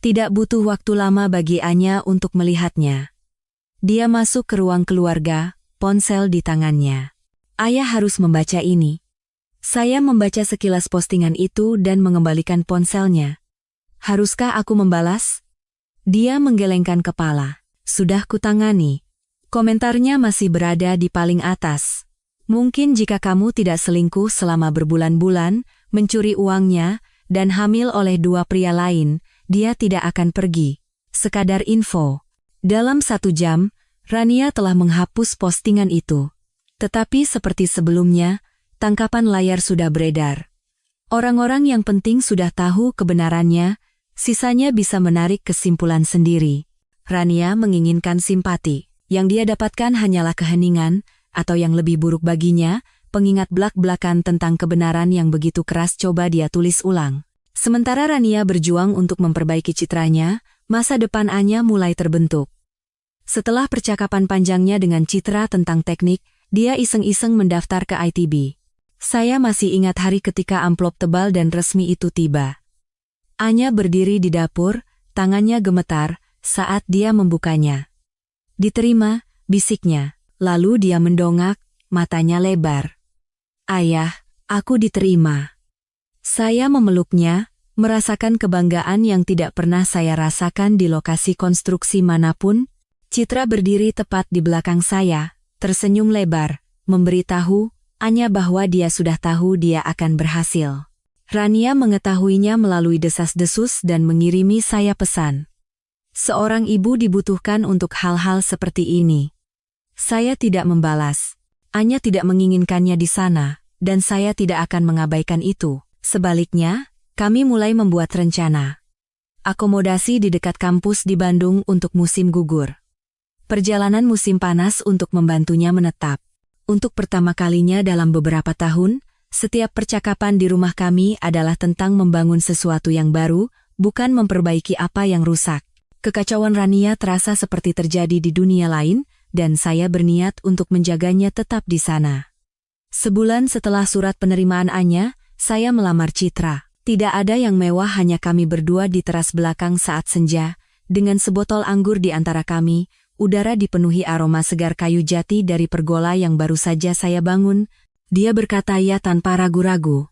Tidak butuh waktu lama bagi Anya untuk melihatnya. Dia masuk ke ruang keluarga, ponsel di tangannya. Ayah harus membaca ini. Saya membaca sekilas postingan itu dan mengembalikan ponselnya. Haruskah aku membalas? Dia menggelengkan kepala. Sudah kutangani. Komentarnya masih berada di paling atas. Mungkin jika kamu tidak selingkuh selama berbulan-bulan, mencuri uangnya, dan hamil oleh 2 pria lain, dia tidak akan pergi. Sekadar info. Dalam 1 jam, Rania telah menghapus postingan itu. Tetapi seperti sebelumnya, tangkapan layar sudah beredar. Orang-orang yang penting sudah tahu kebenarannya, sisanya bisa menarik kesimpulan sendiri. Rania menginginkan simpati. Yang dia dapatkan hanyalah keheningan, atau yang lebih buruk baginya, pengingat belak-belakan tentang kebenaran yang begitu keras coba dia tulis ulang. Sementara Rania berjuang untuk memperbaiki citranya, masa depan Anya mulai terbentuk. Setelah percakapan panjangnya dengan Citra tentang teknik, dia iseng-iseng mendaftar ke ITB. Saya masih ingat hari ketika amplop tebal dan resmi itu tiba. Anya berdiri di dapur, tangannya gemetar saat dia membukanya. Diterima, bisiknya. Lalu dia mendongak, matanya lebar. Ayah, aku diterima. Saya memeluknya, merasakan kebanggaan yang tidak pernah saya rasakan di lokasi konstruksi manapun. Citra berdiri tepat di belakang saya, tersenyum lebar, memberitahu Anya bahwa dia sudah tahu dia akan berhasil. Rania mengetahuinya melalui desas-desus dan mengirimi saya pesan. Seorang ibu dibutuhkan untuk hal-hal seperti ini. Saya tidak membalas. Anya tidak menginginkannya di sana, dan saya tidak akan mengabaikan itu. Sebaliknya, kami mulai membuat rencana. Akomodasi di dekat kampus di Bandung untuk musim gugur. Perjalanan musim panas untuk membantunya menetap. Untuk pertama kalinya dalam beberapa tahun, setiap percakapan di rumah kami adalah tentang membangun sesuatu yang baru, bukan memperbaiki apa yang rusak. Kekacauan Rania terasa seperti terjadi di dunia lain, dan saya berniat untuk menjaganya tetap di sana. Sebulan setelah surat penerimaan Anya, saya melamar Citra. Tidak ada yang mewah, hanya kami berdua di teras belakang saat senja, dengan sebotol anggur di antara kami. Udara dipenuhi aroma segar kayu jati dari pergola yang baru saja saya bangun. Dia berkata ya tanpa ragu-ragu.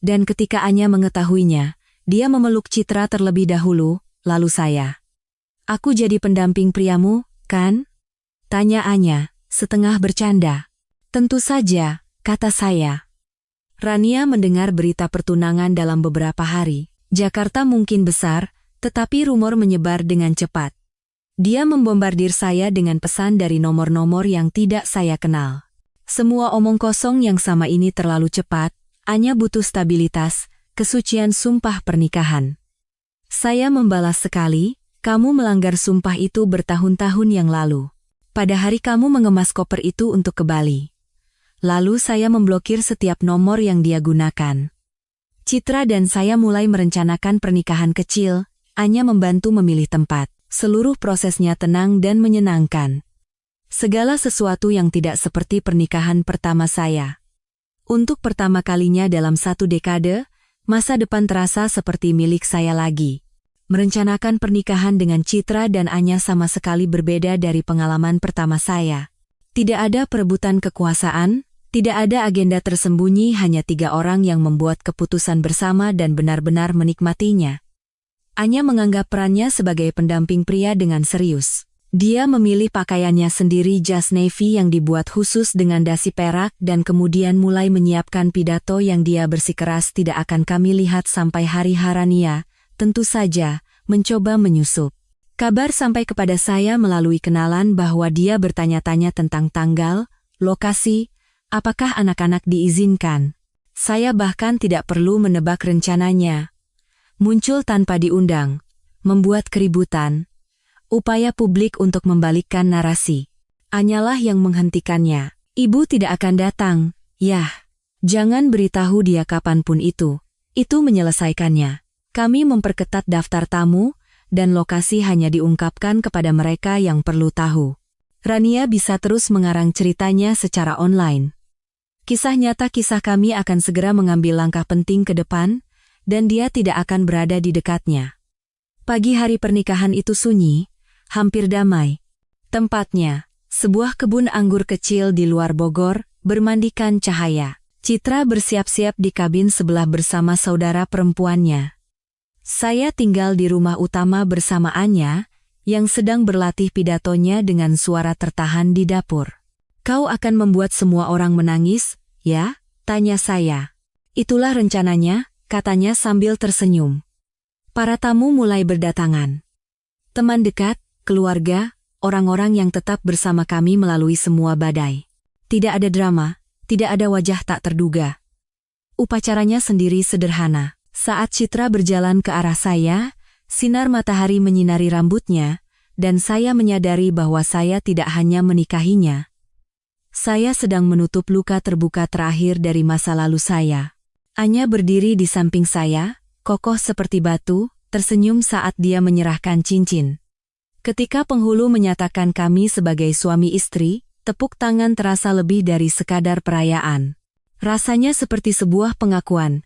Dan ketika Anya mengetahuinya, dia memeluk Citra terlebih dahulu, lalu saya. Aku jadi pendamping priamu, kan? Tanya Anya, setengah bercanda. Tentu saja, kata saya. Rania mendengar berita pertunangan dalam beberapa hari. Jakarta mungkin besar, tetapi rumor menyebar dengan cepat. Dia membombardir saya dengan pesan dari nomor-nomor yang tidak saya kenal. Semua omong kosong yang sama ini terlalu cepat. Anya butuh stabilitas, kesucian sumpah pernikahan. Saya membalas sekali, kamu melanggar sumpah itu bertahun-tahun yang lalu. Pada hari kamu mengemas koper itu untuk ke Bali. Lalu saya memblokir setiap nomor yang dia gunakan. Citra dan saya mulai merencanakan pernikahan kecil. Anya membantu memilih tempat. Seluruh prosesnya tenang dan menyenangkan. Segala sesuatu yang tidak seperti pernikahan pertama saya. Untuk pertama kalinya dalam 1 dekade, masa depan terasa seperti milik saya lagi. Merencanakan pernikahan dengan Citra dan Anya sama sekali berbeda dari pengalaman pertama saya. Tidak ada perebutan kekuasaan, tidak ada agenda tersembunyi, hanya 3 orang yang membuat keputusan bersama dan benar-benar menikmatinya. Anya menganggap perannya sebagai pendamping pria dengan serius. Dia memilih pakaiannya sendiri, jas navy yang dibuat khusus dengan dasi perak, dan kemudian mulai menyiapkan pidato yang dia bersikeras tidak akan kami lihat sampai hari Rania, tentu saja, mencoba menyusup. Kabar sampai kepada saya melalui kenalan bahwa dia bertanya-tanya tentang tanggal, lokasi, apakah anak-anak diizinkan. Saya bahkan tidak perlu menebak rencananya. Muncul tanpa diundang, membuat keributan, upaya publik untuk membalikkan narasi. Anyalah yang menghentikannya. Ibu tidak akan datang, yah. Jangan beritahu dia kapanpun itu menyelesaikannya. Kami memperketat daftar tamu, dan lokasi hanya diungkapkan kepada mereka yang perlu tahu. Rania bisa terus mengarang ceritanya secara online. Kisah nyata kami akan segera mengambil langkah penting ke depan, dan dia tidak akan berada di dekatnya. Pagi hari pernikahan itu sunyi, hampir damai. Tempatnya, sebuah kebun anggur kecil di luar Bogor, bermandikan cahaya. Citra bersiap-siap di kabin sebelah bersama saudara perempuannya. Saya tinggal di rumah utama bersama Anya, yang sedang berlatih pidatonya dengan suara tertahan di dapur. Kau akan membuat semua orang menangis, ya? Tanya saya. Itulah rencananya, katanya sambil tersenyum. Para tamu mulai berdatangan. Teman dekat, keluarga, orang-orang yang tetap bersama kami melalui semua badai. Tidak ada drama, tidak ada wajah tak terduga. Upacaranya sendiri sederhana. Saat Citra berjalan ke arah saya, sinar matahari menyinari rambutnya, dan saya menyadari bahwa saya tidak hanya menikahinya. Saya sedang menutup luka terbuka terakhir dari masa lalu saya. Anya berdiri di samping saya, kokoh seperti batu, tersenyum saat dia menyerahkan cincin. Ketika penghulu menyatakan kami sebagai suami istri, tepuk tangan terasa lebih dari sekadar perayaan. Rasanya seperti sebuah pengakuan.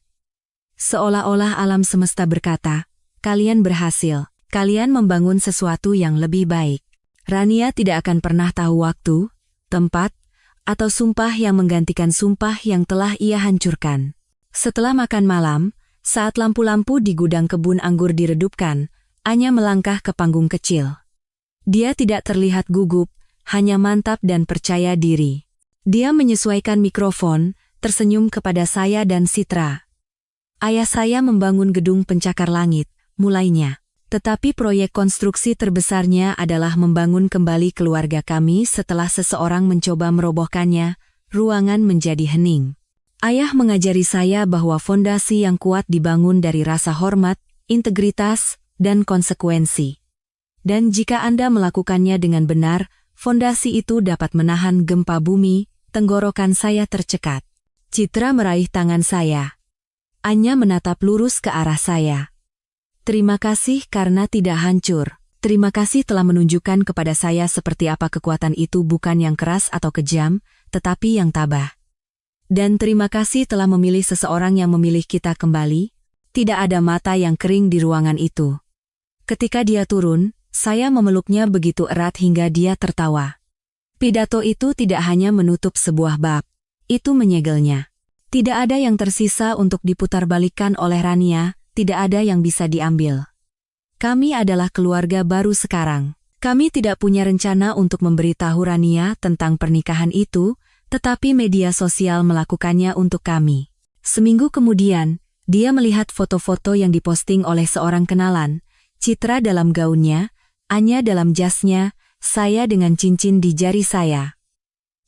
Seolah-olah alam semesta berkata, kalian berhasil, kalian membangun sesuatu yang lebih baik. Rania tidak akan pernah tahu waktu, tempat, atau sumpah yang menggantikan sumpah yang telah ia hancurkan. Setelah makan malam, saat lampu-lampu di gudang kebun anggur diredupkan, Anya melangkah ke panggung kecil. Dia tidak terlihat gugup, hanya mantap dan percaya diri. Dia menyesuaikan mikrofon, tersenyum kepada saya dan Citra. Ayah saya membangun gedung pencakar langit, mulainya. Tetapi proyek konstruksi terbesarnya adalah membangun kembali keluarga kami setelah seseorang mencoba merobohkannya, ruangan menjadi hening. Ayah mengajari saya bahwa fondasi yang kuat dibangun dari rasa hormat, integritas, dan konsekuensi. Dan jika Anda melakukannya dengan benar, fondasi itu dapat menahan gempa bumi. Tenggorokan saya tercekat. Citra meraih tangan saya. Anya menatap lurus ke arah saya. Terima kasih karena tidak hancur. Terima kasih telah menunjukkan kepada saya seperti apa kekuatan itu bukan yang keras atau kejam, tetapi yang tabah. Dan terima kasih telah memilih seseorang yang memilih kita kembali. Tidak ada mata yang kering di ruangan itu. Ketika dia turun, saya memeluknya begitu erat hingga dia tertawa. Pidato itu tidak hanya menutup sebuah bab, itu menyegelnya. Tidak ada yang tersisa untuk diputarbalikkan oleh Rania, tidak ada yang bisa diambil. Kami adalah keluarga baru sekarang. Kami tidak punya rencana untuk memberitahu Rania tentang pernikahan itu, tetapi media sosial melakukannya untuk kami. Seminggu kemudian, dia melihat foto-foto yang diposting oleh seorang kenalan, Citra dalam gaunnya, Anya dalam jasnya, saya dengan cincin di jari saya.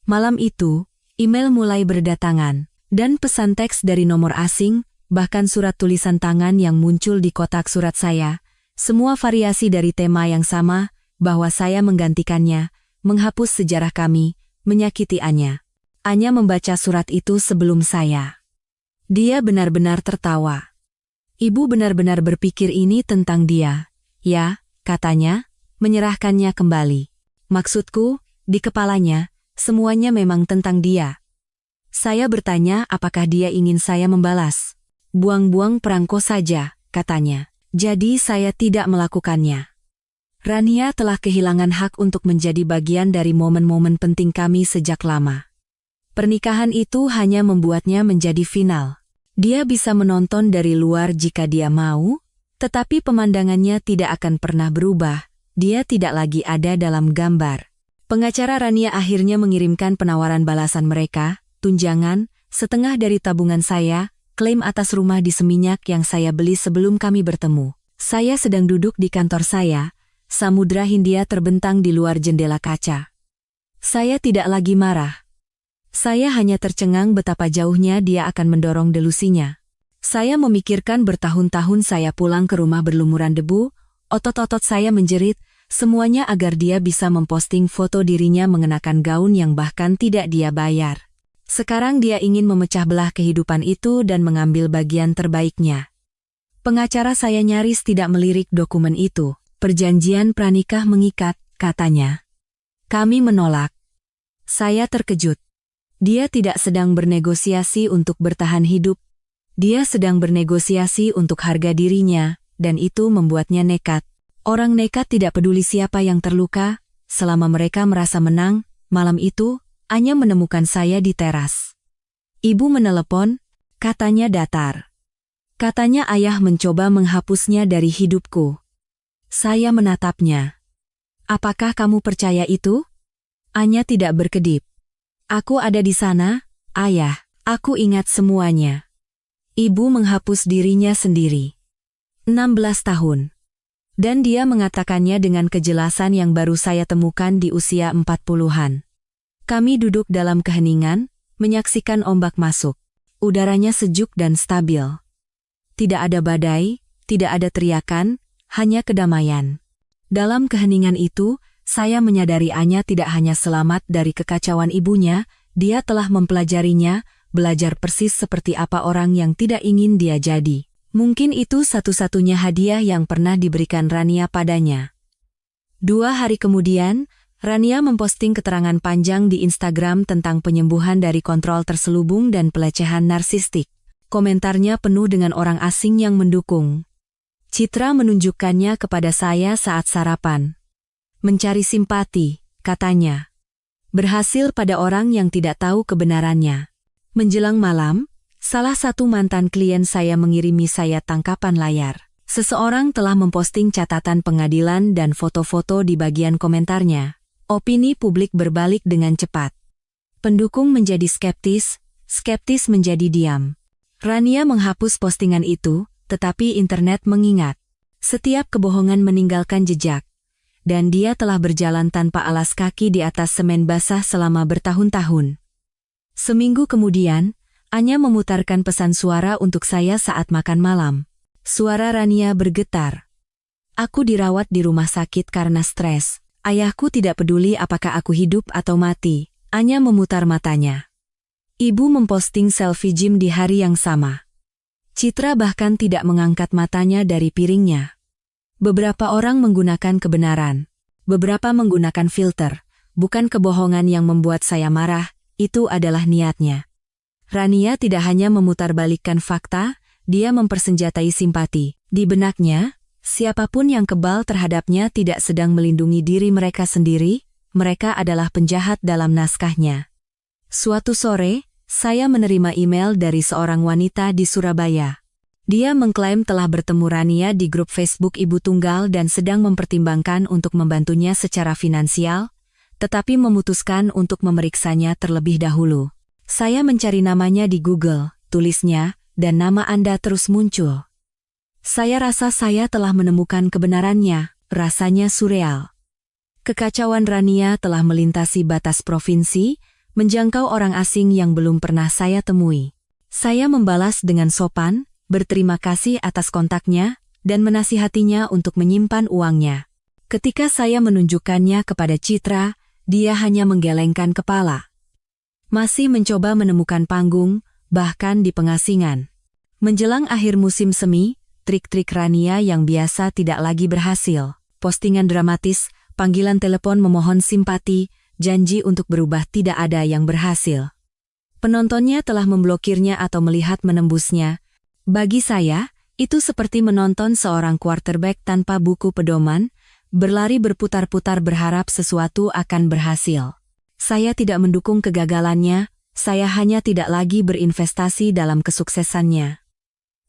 Malam itu, email mulai berdatangan, dan pesan teks dari nomor asing, bahkan surat tulisan tangan yang muncul di kotak surat saya, semua variasi dari tema yang sama, bahwa saya menggantikannya, menghapus sejarah kami, menyakiti Anya. Anya membaca surat itu sebelum saya. Dia benar-benar tertawa. Ibu benar-benar berpikir ini tentang dia. Ya, katanya, menyerahkannya kembali. Maksudku, di kepalanya, semuanya memang tentang dia. Saya bertanya apakah dia ingin saya membalas. Buang-buang perangko saja, katanya. Jadi saya tidak melakukannya. Rania telah kehilangan hak untuk menjadi bagian dari momen-momen penting kami sejak lama. Pernikahan itu hanya membuatnya menjadi final. Dia bisa menonton dari luar jika dia mau, tetapi pemandangannya tidak akan pernah berubah. Dia tidak lagi ada dalam gambar. Pengacara Rania akhirnya mengirimkan penawaran balasan mereka, tunjangan, setengah dari tabungan saya, klaim atas rumah di Seminyak yang saya beli sebelum kami bertemu. Saya sedang duduk di kantor saya, Samudra Hindia terbentang di luar jendela kaca. Saya tidak lagi marah. Saya hanya tercengang betapa jauhnya dia akan mendorong delusinya. Saya memikirkan bertahun-tahun saya pulang ke rumah berlumuran debu, otot-otot saya menjerit, semuanya agar dia bisa memposting foto dirinya mengenakan gaun yang bahkan tidak dia bayar. Sekarang dia ingin memecah belah kehidupan itu dan mengambil bagian terbaiknya. Pengacara saya nyaris tidak melirik dokumen itu. Perjanjian pranikah mengikat, katanya. Kami menolak. Saya terkejut. Dia tidak sedang bernegosiasi untuk bertahan hidup. Dia sedang bernegosiasi untuk harga dirinya, dan itu membuatnya nekat. Orang nekat tidak peduli siapa yang terluka, selama mereka merasa menang. Malam itu, Anya menemukan saya di teras. Ibu menelepon, katanya datar. Katanya ayah mencoba menghapusnya dari hidupku. Saya menatapnya. Apakah kamu percaya itu? Anya tidak berkedip. Aku ada di sana, ayah. Aku ingat semuanya. Ibu menghapus dirinya sendiri. 16 tahun. Dan dia mengatakannya dengan kejelasan yang baru saya temukan di usia 40-an. Kami duduk dalam keheningan, menyaksikan ombak masuk. Udaranya sejuk dan stabil. Tidak ada badai, tidak ada teriakan, hanya kedamaian. Dalam keheningan itu, saya menyadari Anya tidak hanya selamat dari kekacauan ibunya, dia telah mempelajarinya, belajar persis seperti apa orang yang tidak ingin dia jadi. Mungkin itu satu-satunya hadiah yang pernah diberikan Rania padanya. 2 hari kemudian, Rania memposting keterangan panjang di Instagram tentang penyembuhan dari kontrol terselubung dan pelecehan narsistik. Komentarnya penuh dengan orang asing yang mendukung. Citra menunjukkannya kepada saya saat sarapan. Mencari simpati, katanya. Berhasil pada orang yang tidak tahu kebenarannya. Menjelang malam, salah satu mantan klien saya mengirimi saya tangkapan layar. Seseorang telah memposting catatan pengadilan dan foto-foto di bagian komentarnya. Opini publik berbalik dengan cepat. Pendukung menjadi skeptis, skeptis menjadi diam. Rania menghapus postingan itu, tetapi internet mengingat. Setiap kebohongan meninggalkan jejak. Dan dia telah berjalan tanpa alas kaki di atas semen basah selama bertahun-tahun. Seminggu kemudian, Anya memutarkan pesan suara untuk saya saat makan malam. Suara Rania bergetar. Aku dirawat di rumah sakit karena stres. Ayahku tidak peduli apakah aku hidup atau mati. Anya memutar matanya. Ibu memposting selfie gym di hari yang sama. Citra bahkan tidak mengangkat matanya dari piringnya. Beberapa orang menggunakan kebenaran. Beberapa menggunakan filter. Bukan kebohongan yang membuat saya marah, itu adalah niatnya. Rania tidak hanya memutarbalikkan fakta, dia mempersenjatai simpati. Di benaknya, siapapun yang kebal terhadapnya tidak sedang melindungi diri mereka sendiri, mereka adalah penjahat dalam naskahnya. Suatu sore, saya menerima email dari seorang wanita di Surabaya. Dia mengklaim telah bertemu Rania di grup Facebook Ibu Tunggal dan sedang mempertimbangkan untuk membantunya secara finansial, tetapi memutuskan untuk memeriksanya terlebih dahulu. Saya mencari namanya di Google, tulisnya, dan nama Anda terus muncul. Saya rasa saya telah menemukan kebenarannya, rasanya surreal. Kekacauan Rania telah melintasi batas provinsi, menjangkau orang asing yang belum pernah saya temui. Saya membalas dengan sopan, berterima kasih atas kontaknya, dan menasihatinya untuk menyimpan uangnya. Ketika saya menunjukkannya kepada Citra, dia hanya menggelengkan kepala. Masih mencoba menemukan panggung, bahkan di pengasingan. Menjelang akhir musim semi, trik-trik Rania yang biasa tidak lagi berhasil. Postingan dramatis, panggilan telepon memohon simpati, janji untuk berubah tidak ada yang berhasil. Penontonnya telah memblokirnya atau melihat menembusnya. Bagi saya, itu seperti menonton seorang quarterback tanpa buku pedoman, berlari berputar-putar berharap sesuatu akan berhasil. Saya tidak mendukung kegagalannya, saya hanya tidak lagi berinvestasi dalam kesuksesannya.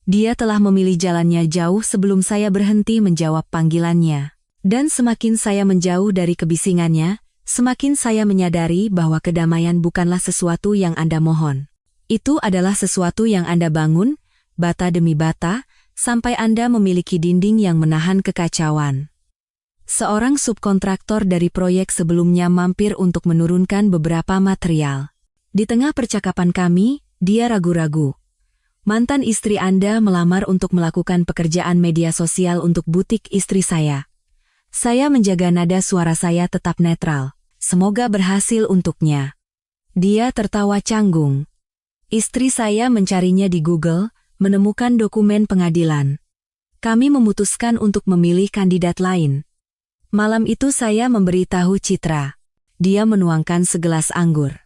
Dia telah memilih jalannya jauh sebelum saya berhenti menjawab panggilannya. Dan semakin saya menjauh dari kebisingannya, semakin saya menyadari bahwa kedamaian bukanlah sesuatu yang Anda mohon. Itu adalah sesuatu yang Anda bangun, bata demi bata, sampai Anda memiliki dinding yang menahan kekacauan. Seorang subkontraktor dari proyek sebelumnya mampir untuk menurunkan beberapa material. Di tengah percakapan kami, dia ragu-ragu. Mantan istri Anda melamar untuk melakukan pekerjaan media sosial untuk butik istri saya. Saya menjaga nada suara saya tetap netral. Semoga berhasil untuknya. Dia tertawa canggung. Istri saya mencarinya di Google, menemukan dokumen pengadilan. Kami memutuskan untuk memilih kandidat lain. Malam itu saya memberitahu Citra. Dia menuangkan segelas anggur.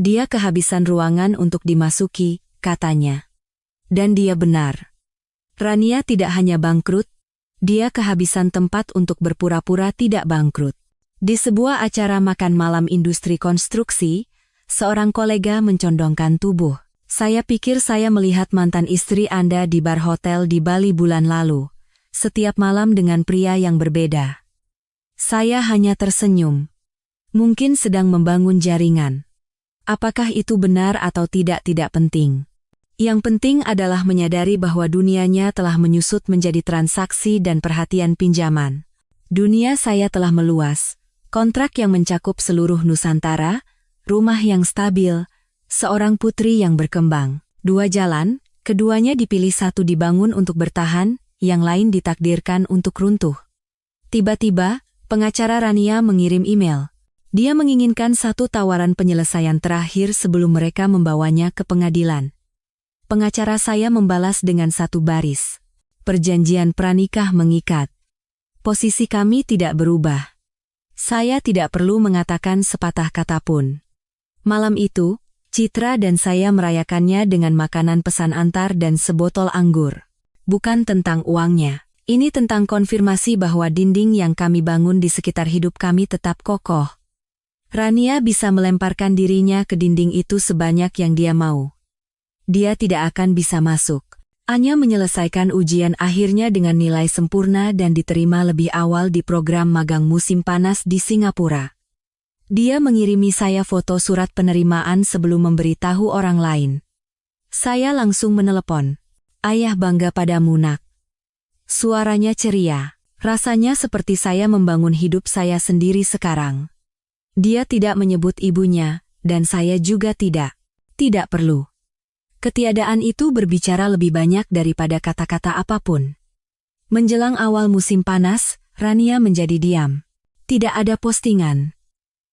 Dia kehabisan ruangan untuk dimasuki, katanya. Dan dia benar. Rania tidak hanya bangkrut, dia kehabisan tempat untuk berpura-pura tidak bangkrut. Di sebuah acara makan malam industri konstruksi, seorang kolega mencondongkan tubuh. Saya pikir saya melihat mantan istri Anda di bar hotel di Bali bulan lalu, setiap malam dengan pria yang berbeda. Saya hanya tersenyum. Mungkin sedang membangun jaringan. Apakah itu benar atau tidak penting. Yang penting adalah menyadari bahwa dunianya telah menyusut menjadi transaksi dan perhatian pinjaman. Dunia saya telah meluas. Kontrak yang mencakup seluruh Nusantara, rumah yang stabil, seorang putri yang berkembang. 2 jalan, keduanya dipilih, satu dibangun untuk bertahan, yang lain ditakdirkan untuk runtuh. Tiba-tiba, pengacara Rania mengirim email. Dia menginginkan satu tawaran penyelesaian terakhir sebelum mereka membawanya ke pengadilan. Pengacara saya membalas dengan 1 baris. Perjanjian pranikah mengikat. Posisi kami tidak berubah. Saya tidak perlu mengatakan sepatah kata pun. Malam itu, Citra dan saya merayakannya dengan makanan pesan antar dan sebotol anggur. Bukan tentang uangnya. Ini tentang konfirmasi bahwa dinding yang kami bangun di sekitar hidup kami tetap kokoh. Rania bisa melemparkan dirinya ke dinding itu sebanyak yang dia mau. Dia tidak akan bisa masuk. Anya menyelesaikan ujian akhirnya dengan nilai sempurna dan diterima lebih awal di program magang musim panas di Singapura. Dia mengirimi saya foto surat penerimaan sebelum memberitahu orang lain. Saya langsung menelepon. Ayah bangga padamu nak. Suaranya ceria. Rasanya seperti saya membangun hidup saya sendiri sekarang. Dia tidak menyebut ibunya, dan saya juga tidak. Tidak perlu. Ketiadaan itu berbicara lebih banyak daripada kata-kata apapun. Menjelang awal musim panas, Rania menjadi diam. Tidak ada postingan.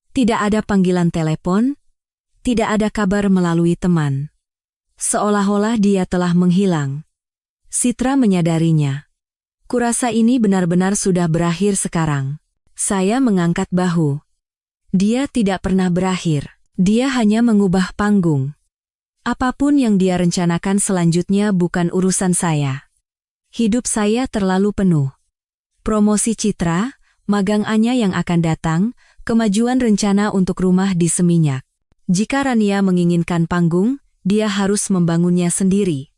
Tidak ada panggilan telepon. Tidak ada kabar melalui teman. Seolah-olah dia telah menghilang. Citra menyadarinya. Kurasa ini benar-benar sudah berakhir sekarang. Saya mengangkat bahu. Dia tidak pernah berakhir. Dia hanya mengubah panggung. Apapun yang dia rencanakan selanjutnya bukan urusan saya. Hidup saya terlalu penuh. Promosi Citra, magang Anya yang akan datang, kemajuan rencana untuk rumah di Seminyak. Jika Rania menginginkan panggung, dia harus membangunnya sendiri.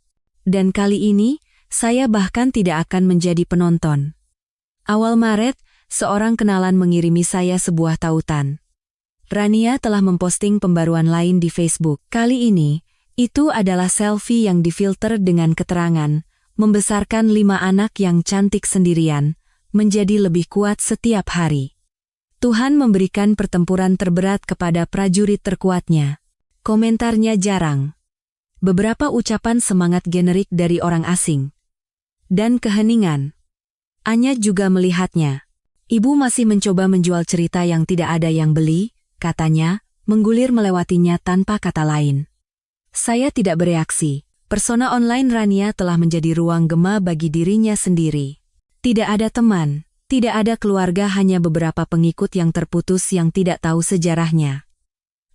Dan kali ini, saya bahkan tidak akan menjadi penonton. Awal Maret, seorang kenalan mengirimi saya sebuah tautan. Rania telah memposting pembaruan lain di Facebook. Kali ini, itu adalah selfie yang difilter dengan keterangan, membesarkan 5 anak yang cantik sendirian, menjadi lebih kuat setiap hari. Tuhan memberikan pertempuran terberat kepada prajurit terkuatnya. Komentarnya jarang. Beberapa ucapan semangat generik dari orang asing. Dan keheningan. Anya juga melihatnya. Ibu masih mencoba menjual cerita yang tidak ada yang beli, katanya, menggulir melewatinya tanpa kata lain. Saya tidak bereaksi. Persona online Rania telah menjadi ruang gema bagi dirinya sendiri. Tidak ada teman, tidak ada keluarga, hanya beberapa pengikut yang terputus yang tidak tahu sejarahnya.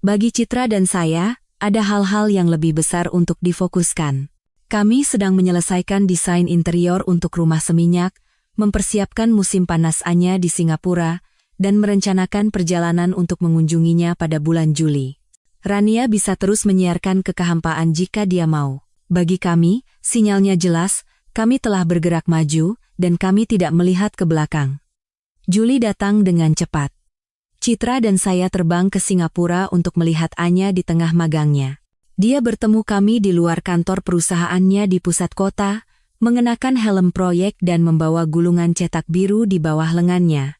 Bagi Citra dan saya, ada hal-hal yang lebih besar untuk difokuskan. Kami sedang menyelesaikan desain interior untuk rumah Seminyak, mempersiapkan musim panas Anya di Singapura, dan merencanakan perjalanan untuk mengunjunginya pada bulan Juli. Rania bisa terus menyiarkan kehampaan jika dia mau. Bagi kami, sinyalnya jelas, kami telah bergerak maju, dan kami tidak melihat ke belakang. Juli datang dengan cepat. Citra dan saya terbang ke Singapura untuk melihat Anya di tengah magangnya. Dia bertemu kami di luar kantor perusahaannya di pusat kota, mengenakan helm proyek dan membawa gulungan cetak biru di bawah lengannya.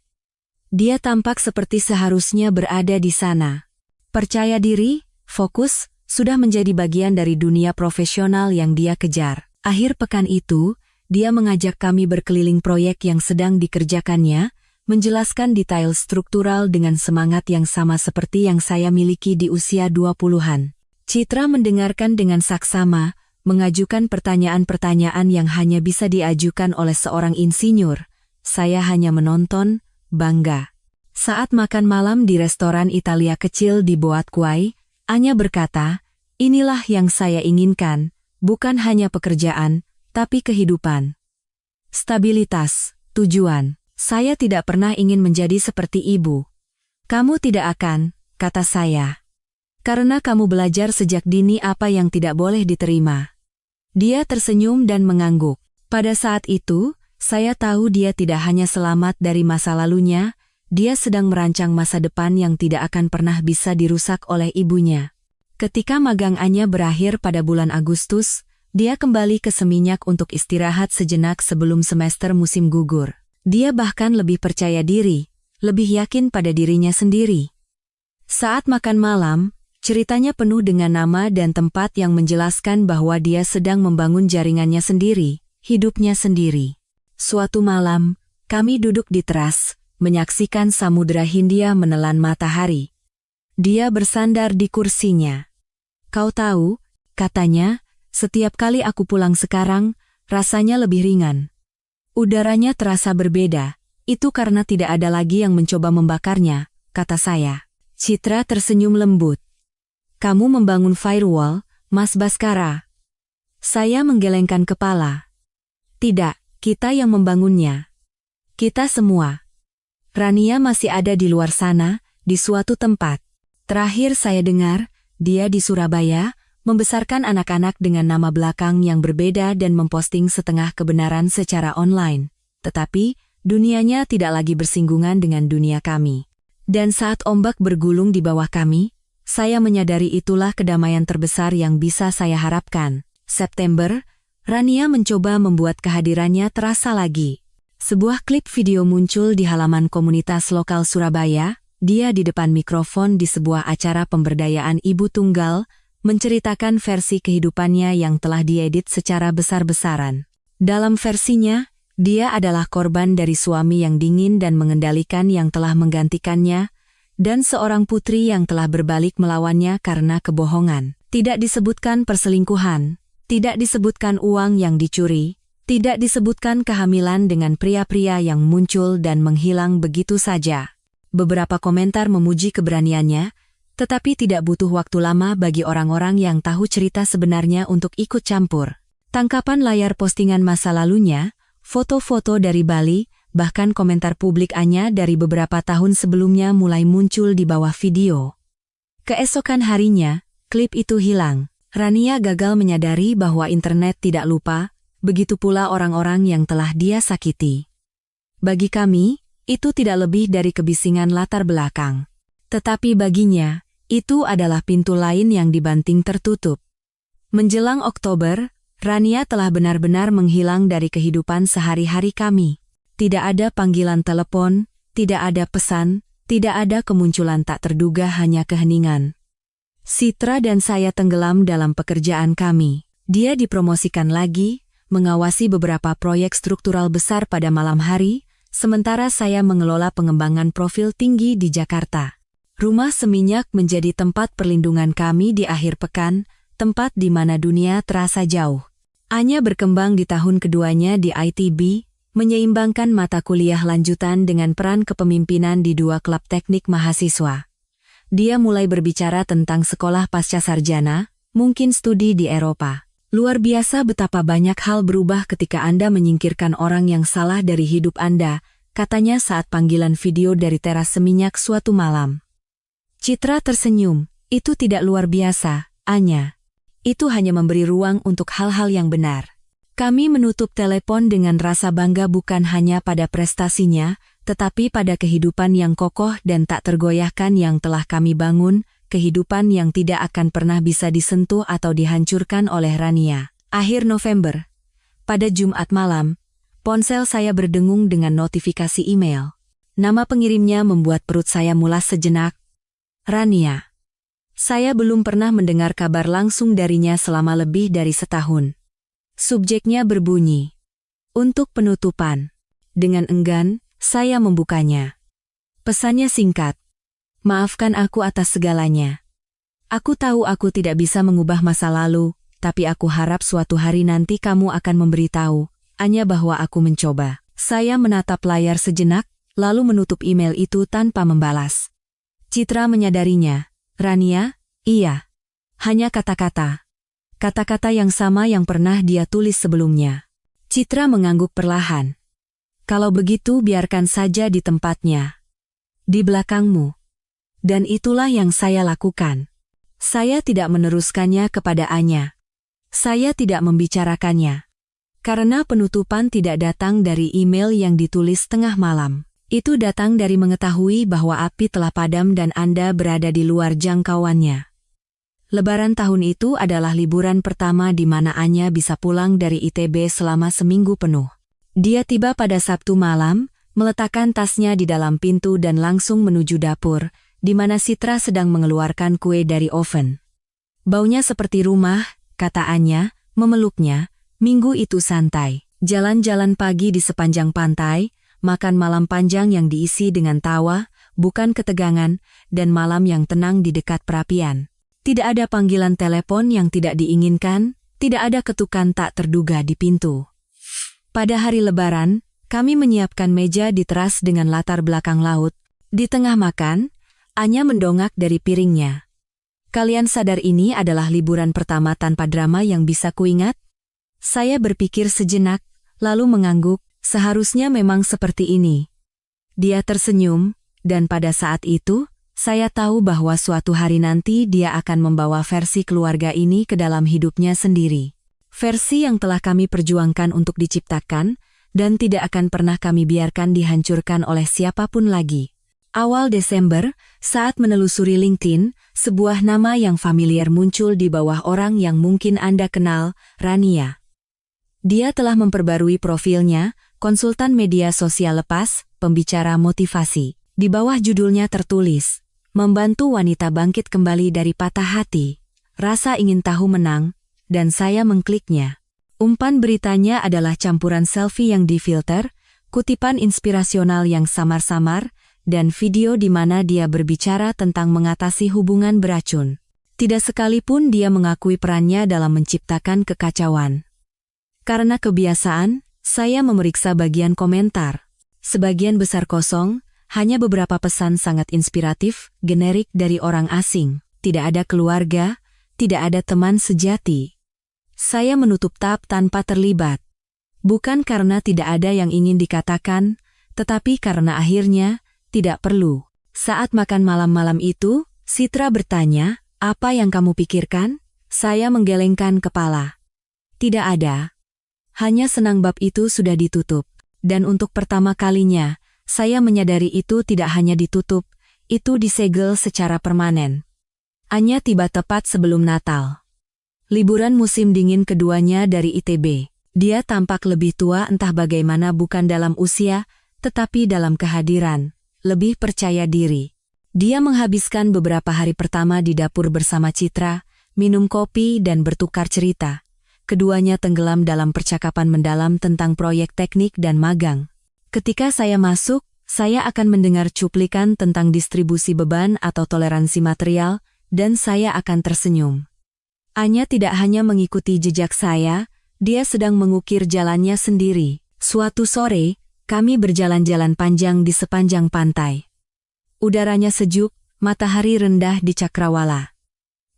Dia tampak seperti seharusnya berada di sana. Percaya diri, fokus, sudah menjadi bagian dari dunia profesional yang dia kejar. Akhir pekan itu, dia mengajak kami berkeliling proyek yang sedang dikerjakannya, menjelaskan detail struktural dengan semangat yang sama seperti yang saya miliki di usia 20-an. Citra mendengarkan dengan saksama, mengajukan pertanyaan-pertanyaan yang hanya bisa diajukan oleh seorang insinyur. Saya hanya menonton, bangga. Saat makan malam di restoran Italia kecil di Boat Quay, Anya berkata, inilah yang saya inginkan, bukan hanya pekerjaan, tapi kehidupan. Stabilitas, tujuan. Saya tidak pernah ingin menjadi seperti ibu. Kamu tidak akan, kata saya. Karena kamu belajar sejak dini apa yang tidak boleh diterima. Dia tersenyum dan mengangguk. Pada saat itu, saya tahu dia tidak hanya selamat dari masa lalunya, dia sedang merancang masa depan yang tidak akan pernah bisa dirusak oleh ibunya. Ketika magang Anya berakhir pada bulan Agustus, dia kembali ke Seminyak untuk istirahat sejenak sebelum semester musim gugur. Dia bahkan lebih percaya diri, lebih yakin pada dirinya sendiri. Saat makan malam, ceritanya penuh dengan nama dan tempat yang menjelaskan bahwa dia sedang membangun jaringannya sendiri, hidupnya sendiri. Suatu malam, kami duduk di teras, menyaksikan Samudra Hindia menelan matahari. Dia bersandar di kursinya. Kau tahu, katanya, setiap kali aku pulang sekarang, rasanya lebih ringan. Udaranya terasa berbeda, itu karena tidak ada lagi yang mencoba membakarnya, kata saya. Citra tersenyum lembut. Kamu membangun firewall, Mas Baskara. Saya menggelengkan kepala. Tidak, kita yang membangunnya. Kita semua. Rania masih ada di luar sana, di suatu tempat. Terakhir saya dengar, dia di Surabaya, membesarkan anak-anak dengan nama belakang yang berbeda dan memposting setengah kebenaran secara online. Tetapi, dunianya tidak lagi bersinggungan dengan dunia kami. Dan saat ombak bergulung di bawah kami, saya menyadari itulah kedamaian terbesar yang bisa saya harapkan. September, Rania mencoba membuat kehadirannya terasa lagi. Sebuah klip video muncul di halaman komunitas lokal Surabaya. Dia di depan mikrofon di sebuah acara pemberdayaan ibu tunggal, menceritakan versi kehidupannya yang telah diedit secara besar-besaran. Dalam versinya, dia adalah korban dari suami yang dingin dan mengendalikan yang telah menggantikannya, dan seorang putri yang telah berbalik melawannya karena kebohongan. Tidak disebutkan perselingkuhan, tidak disebutkan uang yang dicuri, tidak disebutkan kehamilan dengan pria-pria yang muncul dan menghilang begitu saja. Beberapa komentar memuji keberaniannya, tetapi tidak butuh waktu lama bagi orang-orang yang tahu cerita sebenarnya untuk ikut campur. Tangkapan layar postingan masa lalunya, foto-foto dari Bali, bahkan komentar publik Anya dari beberapa tahun sebelumnya mulai muncul di bawah video. Keesokan harinya, klip itu hilang. Rania gagal menyadari bahwa internet tidak lupa, begitu pula orang-orang yang telah dia sakiti. Bagi kami, itu tidak lebih dari kebisingan latar belakang. Tetapi baginya, itu adalah pintu lain yang dibanting tertutup. Menjelang Oktober, Rania telah benar-benar menghilang dari kehidupan sehari-hari kami. Tidak ada panggilan telepon, tidak ada pesan, tidak ada kemunculan tak terduga, hanya keheningan. Citra dan saya tenggelam dalam pekerjaan kami. Dia dipromosikan lagi, mengawasi beberapa proyek struktural besar pada malam hari, sementara saya mengelola pengembangan profil tinggi di Jakarta. Rumah Seminyak menjadi tempat perlindungan kami di akhir pekan, tempat di mana dunia terasa jauh. Anya berkembang di tahun keduanya di ITB, menyeimbangkan mata kuliah lanjutan dengan peran kepemimpinan di 2 klub teknik mahasiswa. Dia mulai berbicara tentang sekolah pasca sarjana, mungkin studi di Eropa. Luar biasa betapa banyak hal berubah ketika Anda menyingkirkan orang yang salah dari hidup Anda, katanya saat panggilan video dari teras Seminyak suatu malam. Citra tersenyum, itu tidak luar biasa, Anya. Itu hanya memberi ruang untuk hal-hal yang benar. Kami menutup telepon dengan rasa bangga bukan hanya pada prestasinya, tetapi pada kehidupan yang kokoh dan tak tergoyahkan yang telah kami bangun, kehidupan yang tidak akan pernah bisa disentuh atau dihancurkan oleh Rania. Akhir November. Pada Jumat malam, ponsel saya berdengung dengan notifikasi email. Nama pengirimnya membuat perut saya mulas sejenak. Rania. Saya belum pernah mendengar kabar langsung darinya selama lebih dari setahun. Subjeknya berbunyi, "Untuk penutupan." Dengan enggan, saya membukanya. Pesannya singkat. "Maafkan aku atas segalanya. Aku tahu aku tidak bisa mengubah masa lalu, tapi aku harap suatu hari nanti kamu akan memberitahu, Anya, bahwa aku mencoba." Saya menatap layar sejenak, lalu menutup email itu tanpa membalas. Citra menyadarinya. "Rania, iya." Hanya kata-kata. Kata-kata yang sama yang pernah dia tulis sebelumnya. Citra mengangguk perlahan. "Kalau begitu biarkan saja di tempatnya. Di belakangmu." Dan itulah yang saya lakukan. Saya tidak meneruskannya kepada Anya. Saya tidak membicarakannya. Karena penutupan tidak datang dari email yang ditulis tengah malam. Itu datang dari mengetahui bahwa api telah padam dan Anda berada di luar jangkauannya. Lebaran tahun itu adalah liburan pertama di mana Anya bisa pulang dari ITB selama seminggu penuh. Dia tiba pada Sabtu malam, meletakkan tasnya di dalam pintu dan langsung menuju dapur, di mana Citra sedang mengeluarkan kue dari oven. "Baunya seperti rumah," kata Anya, memeluknya. Minggu itu santai. Jalan-jalan pagi di sepanjang pantai, makan malam panjang yang diisi dengan tawa, bukan ketegangan, dan malam yang tenang di dekat perapian. Tidak ada panggilan telepon yang tidak diinginkan, tidak ada ketukan tak terduga di pintu. Pada hari Lebaran, kami menyiapkan meja di teras dengan latar belakang laut. Di tengah makan, Anya mendongak dari piringnya. Kalian sadar ini adalah liburan pertama tanpa drama yang bisa kuingat? Saya berpikir sejenak, lalu mengangguk, seharusnya memang seperti ini. Dia tersenyum, dan pada saat itu, saya tahu bahwa suatu hari nanti dia akan membawa versi keluarga ini ke dalam hidupnya sendiri. Versi yang telah kami perjuangkan untuk diciptakan, dan tidak akan pernah kami biarkan dihancurkan oleh siapapun lagi. Awal Desember, saat menelusuri LinkedIn, sebuah nama yang familiar muncul di bawah orang yang mungkin Anda kenal, Rania. Dia telah memperbarui profilnya, konsultan media sosial lepas, pembicara motivasi. Di bawah judulnya tertulis, membantu wanita bangkit kembali dari patah hati, rasa ingin tahu menang, dan saya mengkliknya. Umpan beritanya adalah campuran selfie yang difilter, kutipan inspirasional yang samar-samar, dan video di mana dia berbicara tentang mengatasi hubungan beracun. Tidak sekalipun dia mengakui perannya dalam menciptakan kekacauan. Karena kebiasaan, saya memeriksa bagian komentar. Sebagian besar kosong, hanya beberapa pesan sangat inspiratif, generik dari orang asing. Tidak ada keluarga, tidak ada teman sejati. Saya menutup tab tanpa terlibat. Bukan karena tidak ada yang ingin dikatakan, tetapi karena akhirnya, tidak perlu. Saat makan malam-malam itu, Citra bertanya, "Apa yang kamu pikirkan?" Saya menggelengkan kepala. Tidak ada. Hanya senang bab itu sudah ditutup. Dan untuk pertama kalinya, saya menyadari itu tidak hanya ditutup, itu disegel secara permanen. Anya tiba tepat sebelum Natal. Liburan musim dingin keduanya dari ITB. Dia tampak lebih tua entah bagaimana, bukan dalam usia, tetapi dalam kehadiran. Lebih percaya diri. Dia menghabiskan beberapa hari pertama di dapur bersama Citra, minum kopi dan bertukar cerita. Keduanya tenggelam dalam percakapan mendalam tentang proyek teknik dan magang. Ketika saya masuk, saya akan mendengar cuplikan tentang distribusi beban atau toleransi material, dan saya akan tersenyum. Anya tidak hanya mengikuti jejak saya, dia sedang mengukir jalannya sendiri. Suatu sore, kami berjalan-jalan panjang di sepanjang pantai. Udaranya sejuk, matahari rendah di cakrawala.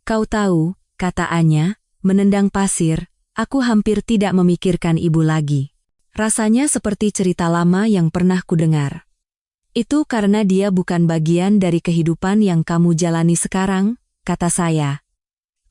"Kau tahu," kata Anya, menendang pasir, "aku hampir tidak memikirkan ibu lagi. Rasanya seperti cerita lama yang pernah kudengar." "Itu karena dia bukan bagian dari kehidupan yang kamu jalani sekarang," kata saya.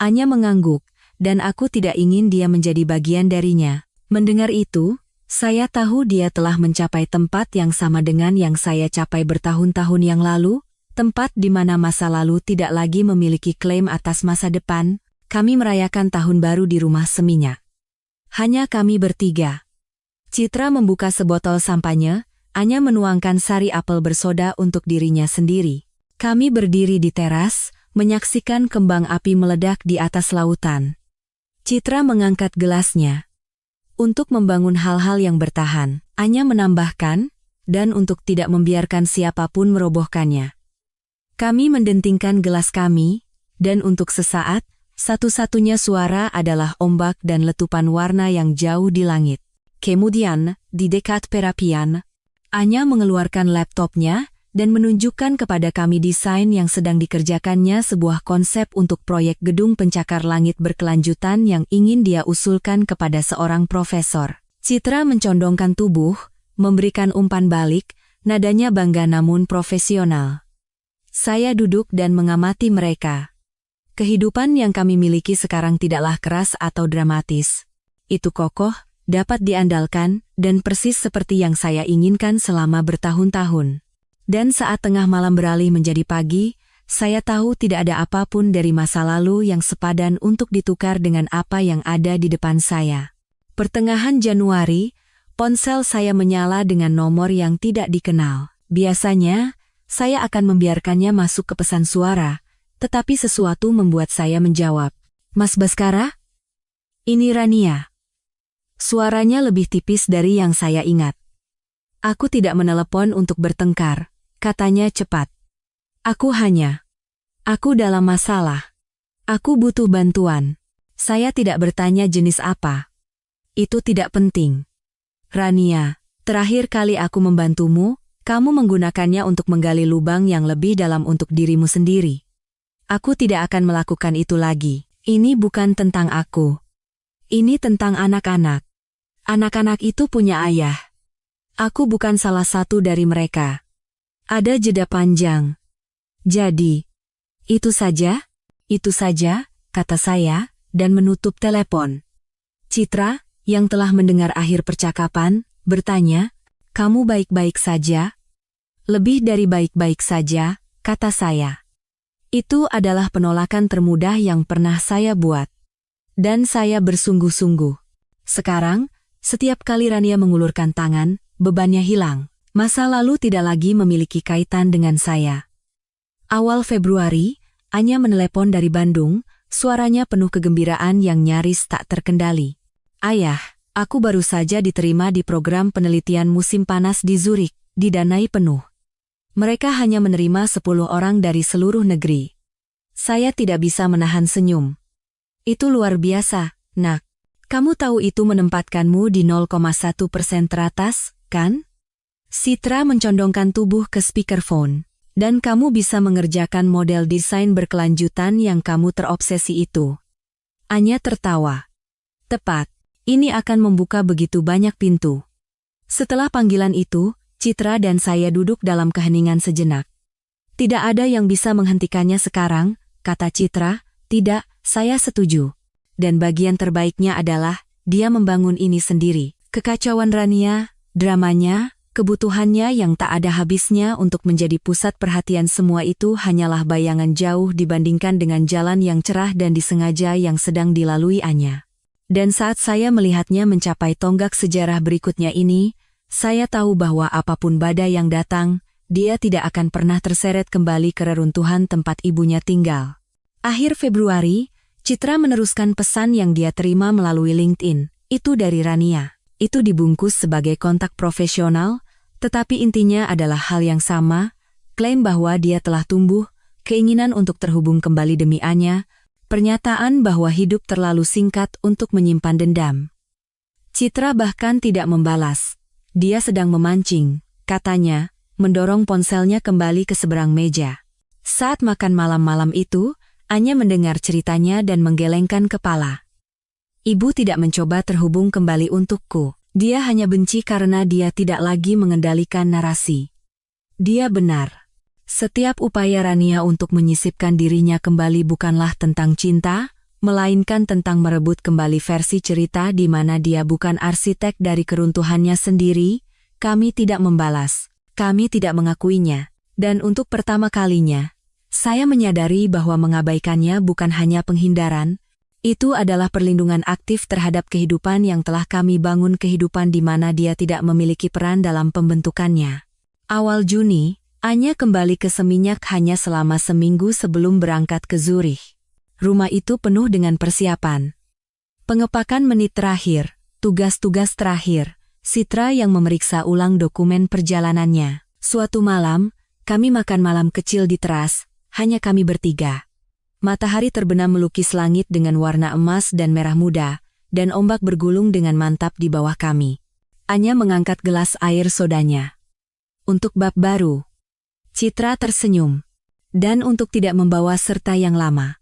Anya mengangguk, dan aku tidak ingin dia menjadi bagian darinya. Mendengar itu, saya tahu dia telah mencapai tempat yang sama dengan yang saya capai bertahun-tahun yang lalu, tempat di mana masa lalu tidak lagi memiliki klaim atas masa depan. Kami merayakan tahun baru di rumah seminya. Hanya kami bertiga. Citra membuka sebotol sampanye, Anya menuangkan sari apel bersoda untuk dirinya sendiri. Kami berdiri di teras, menyaksikan kembang api meledak di atas lautan. Citra mengangkat gelasnya. Untuk membangun hal-hal yang bertahan, Anya menambahkan, dan untuk tidak membiarkan siapapun merobohkannya. Kami mendentingkan gelas kami, dan untuk sesaat, satu-satunya suara adalah ombak dan letupan warna yang jauh di langit. Kemudian, di dekat perapian, Anya mengeluarkan laptopnya, dan menunjukkan kepada kami desain yang sedang dikerjakannya, sebuah konsep untuk proyek gedung pencakar langit berkelanjutan yang ingin dia usulkan kepada seorang profesor. Citra mencondongkan tubuh, memberikan umpan balik, nadanya bangga namun profesional. Saya duduk dan mengamati mereka. Kehidupan yang kami miliki sekarang tidaklah keras atau dramatis. Itu kokoh, dapat diandalkan, dan persis seperti yang saya inginkan selama bertahun-tahun. Dan saat tengah malam beralih menjadi pagi, saya tahu tidak ada apapun dari masa lalu yang sepadan untuk ditukar dengan apa yang ada di depan saya. Pertengahan Januari, ponsel saya menyala dengan nomor yang tidak dikenal. Biasanya, saya akan membiarkannya masuk ke pesan suara, tetapi sesuatu membuat saya menjawab, "Mas Baskara?" "Ini Rania." Suaranya lebih tipis dari yang saya ingat. "Aku tidak menelepon untuk bertengkar," katanya cepat. Aku dalam masalah. Aku butuh bantuan." Saya tidak bertanya jenis apa. "Itu tidak penting. Rania, terakhir kali aku membantumu, kamu menggunakannya untuk menggali lubang yang lebih dalam untuk dirimu sendiri." Aku tidak akan melakukan itu lagi. Ini bukan tentang aku. Ini tentang anak-anak. Anak-anak itu punya ayah. Aku bukan salah satu dari mereka. Ada jeda panjang. Jadi, itu saja, kata saya, dan menutup telepon. Citra, yang telah mendengar akhir percakapan, bertanya, "Kamu baik-baik saja?" "Lebih dari baik-baik saja," kata saya. Itu adalah penolakan termudah yang pernah saya buat. Dan saya bersungguh-sungguh. Sekarang, setiap kali Rania mengulurkan tangan, bebannya hilang. Masa lalu tidak lagi memiliki kaitan dengan saya. Awal Februari, Anya menelepon dari Bandung, suaranya penuh kegembiraan yang nyaris tak terkendali. "Ayah, aku baru saja diterima di program penelitian musim panas di Zurich, didanai penuh. Mereka hanya menerima 10 orang dari seluruh negeri." Saya tidak bisa menahan senyum. "Itu luar biasa, Nak. Kamu tahu itu menempatkanmu di 0,1% teratas, kan?" Citra mencondongkan tubuh ke speakerphone. "Dan kamu bisa mengerjakan model desain berkelanjutan yang kamu terobsesi itu." Anya tertawa. "Tepat. Ini akan membuka begitu banyak pintu." Setelah panggilan itu, Citra dan saya duduk dalam keheningan sejenak. "Tidak ada yang bisa menghentikannya sekarang," kata Citra. "Tidak, saya setuju. Dan bagian terbaiknya adalah, dia membangun ini sendiri. Kekacauan Rania, dramanya, kebutuhannya yang tak ada habisnya untuk menjadi pusat perhatian, semua itu hanyalah bayangan jauh dibandingkan dengan jalan yang cerah dan disengaja yang sedang dilalui Anya. Dan saat saya melihatnya mencapai tonggak sejarah berikutnya ini, saya tahu bahwa apapun badai yang datang, dia tidak akan pernah terseret kembali ke reruntuhan tempat ibunya tinggal." Akhir Februari, Citra meneruskan pesan yang dia terima melalui LinkedIn. Itu dari Rania. Itu dibungkus sebagai kontak profesional, tetapi intinya adalah hal yang sama, klaim bahwa dia telah tumbuh, keinginan untuk terhubung kembali demi Anya, pernyataan bahwa hidup terlalu singkat untuk menyimpan dendam. Citra bahkan tidak membalas. Dia sedang memancing, katanya, mendorong ponselnya kembali ke seberang meja. Saat makan malam-malam itu, Anya mendengar ceritanya dan menggelengkan kepala. "Ibu tidak mencoba terhubung kembali untukku. Dia hanya benci karena dia tidak lagi mengendalikan narasi." Dia benar. Setiap upaya Rania untuk menyisipkan dirinya kembali bukanlah tentang cinta, melainkan tentang merebut kembali versi cerita di mana dia bukan arsitek dari keruntuhannya sendiri. Kami tidak membalas. Kami tidak mengakuinya. Dan untuk pertama kalinya, saya menyadari bahwa mengabaikannya bukan hanya penghindaran, itu adalah perlindungan aktif terhadap kehidupan yang telah kami bangun, kehidupan di mana dia tidak memiliki peran dalam pembentukannya. Awal Juni, Anya kembali ke Seminyak hanya selama seminggu sebelum berangkat ke Zurich. Rumah itu penuh dengan persiapan. Pengepakan menit terakhir, tugas-tugas terakhir, Citra yang memeriksa ulang dokumen perjalanannya. Suatu malam, kami makan malam kecil di teras, hanya kami bertiga. Matahari terbenam melukis langit dengan warna emas dan merah muda, dan ombak bergulung dengan mantap di bawah kami. Anya mengangkat gelas air sodanya. "Untuk bab baru." Citra tersenyum. "Dan untuk tidak membawa serta yang lama."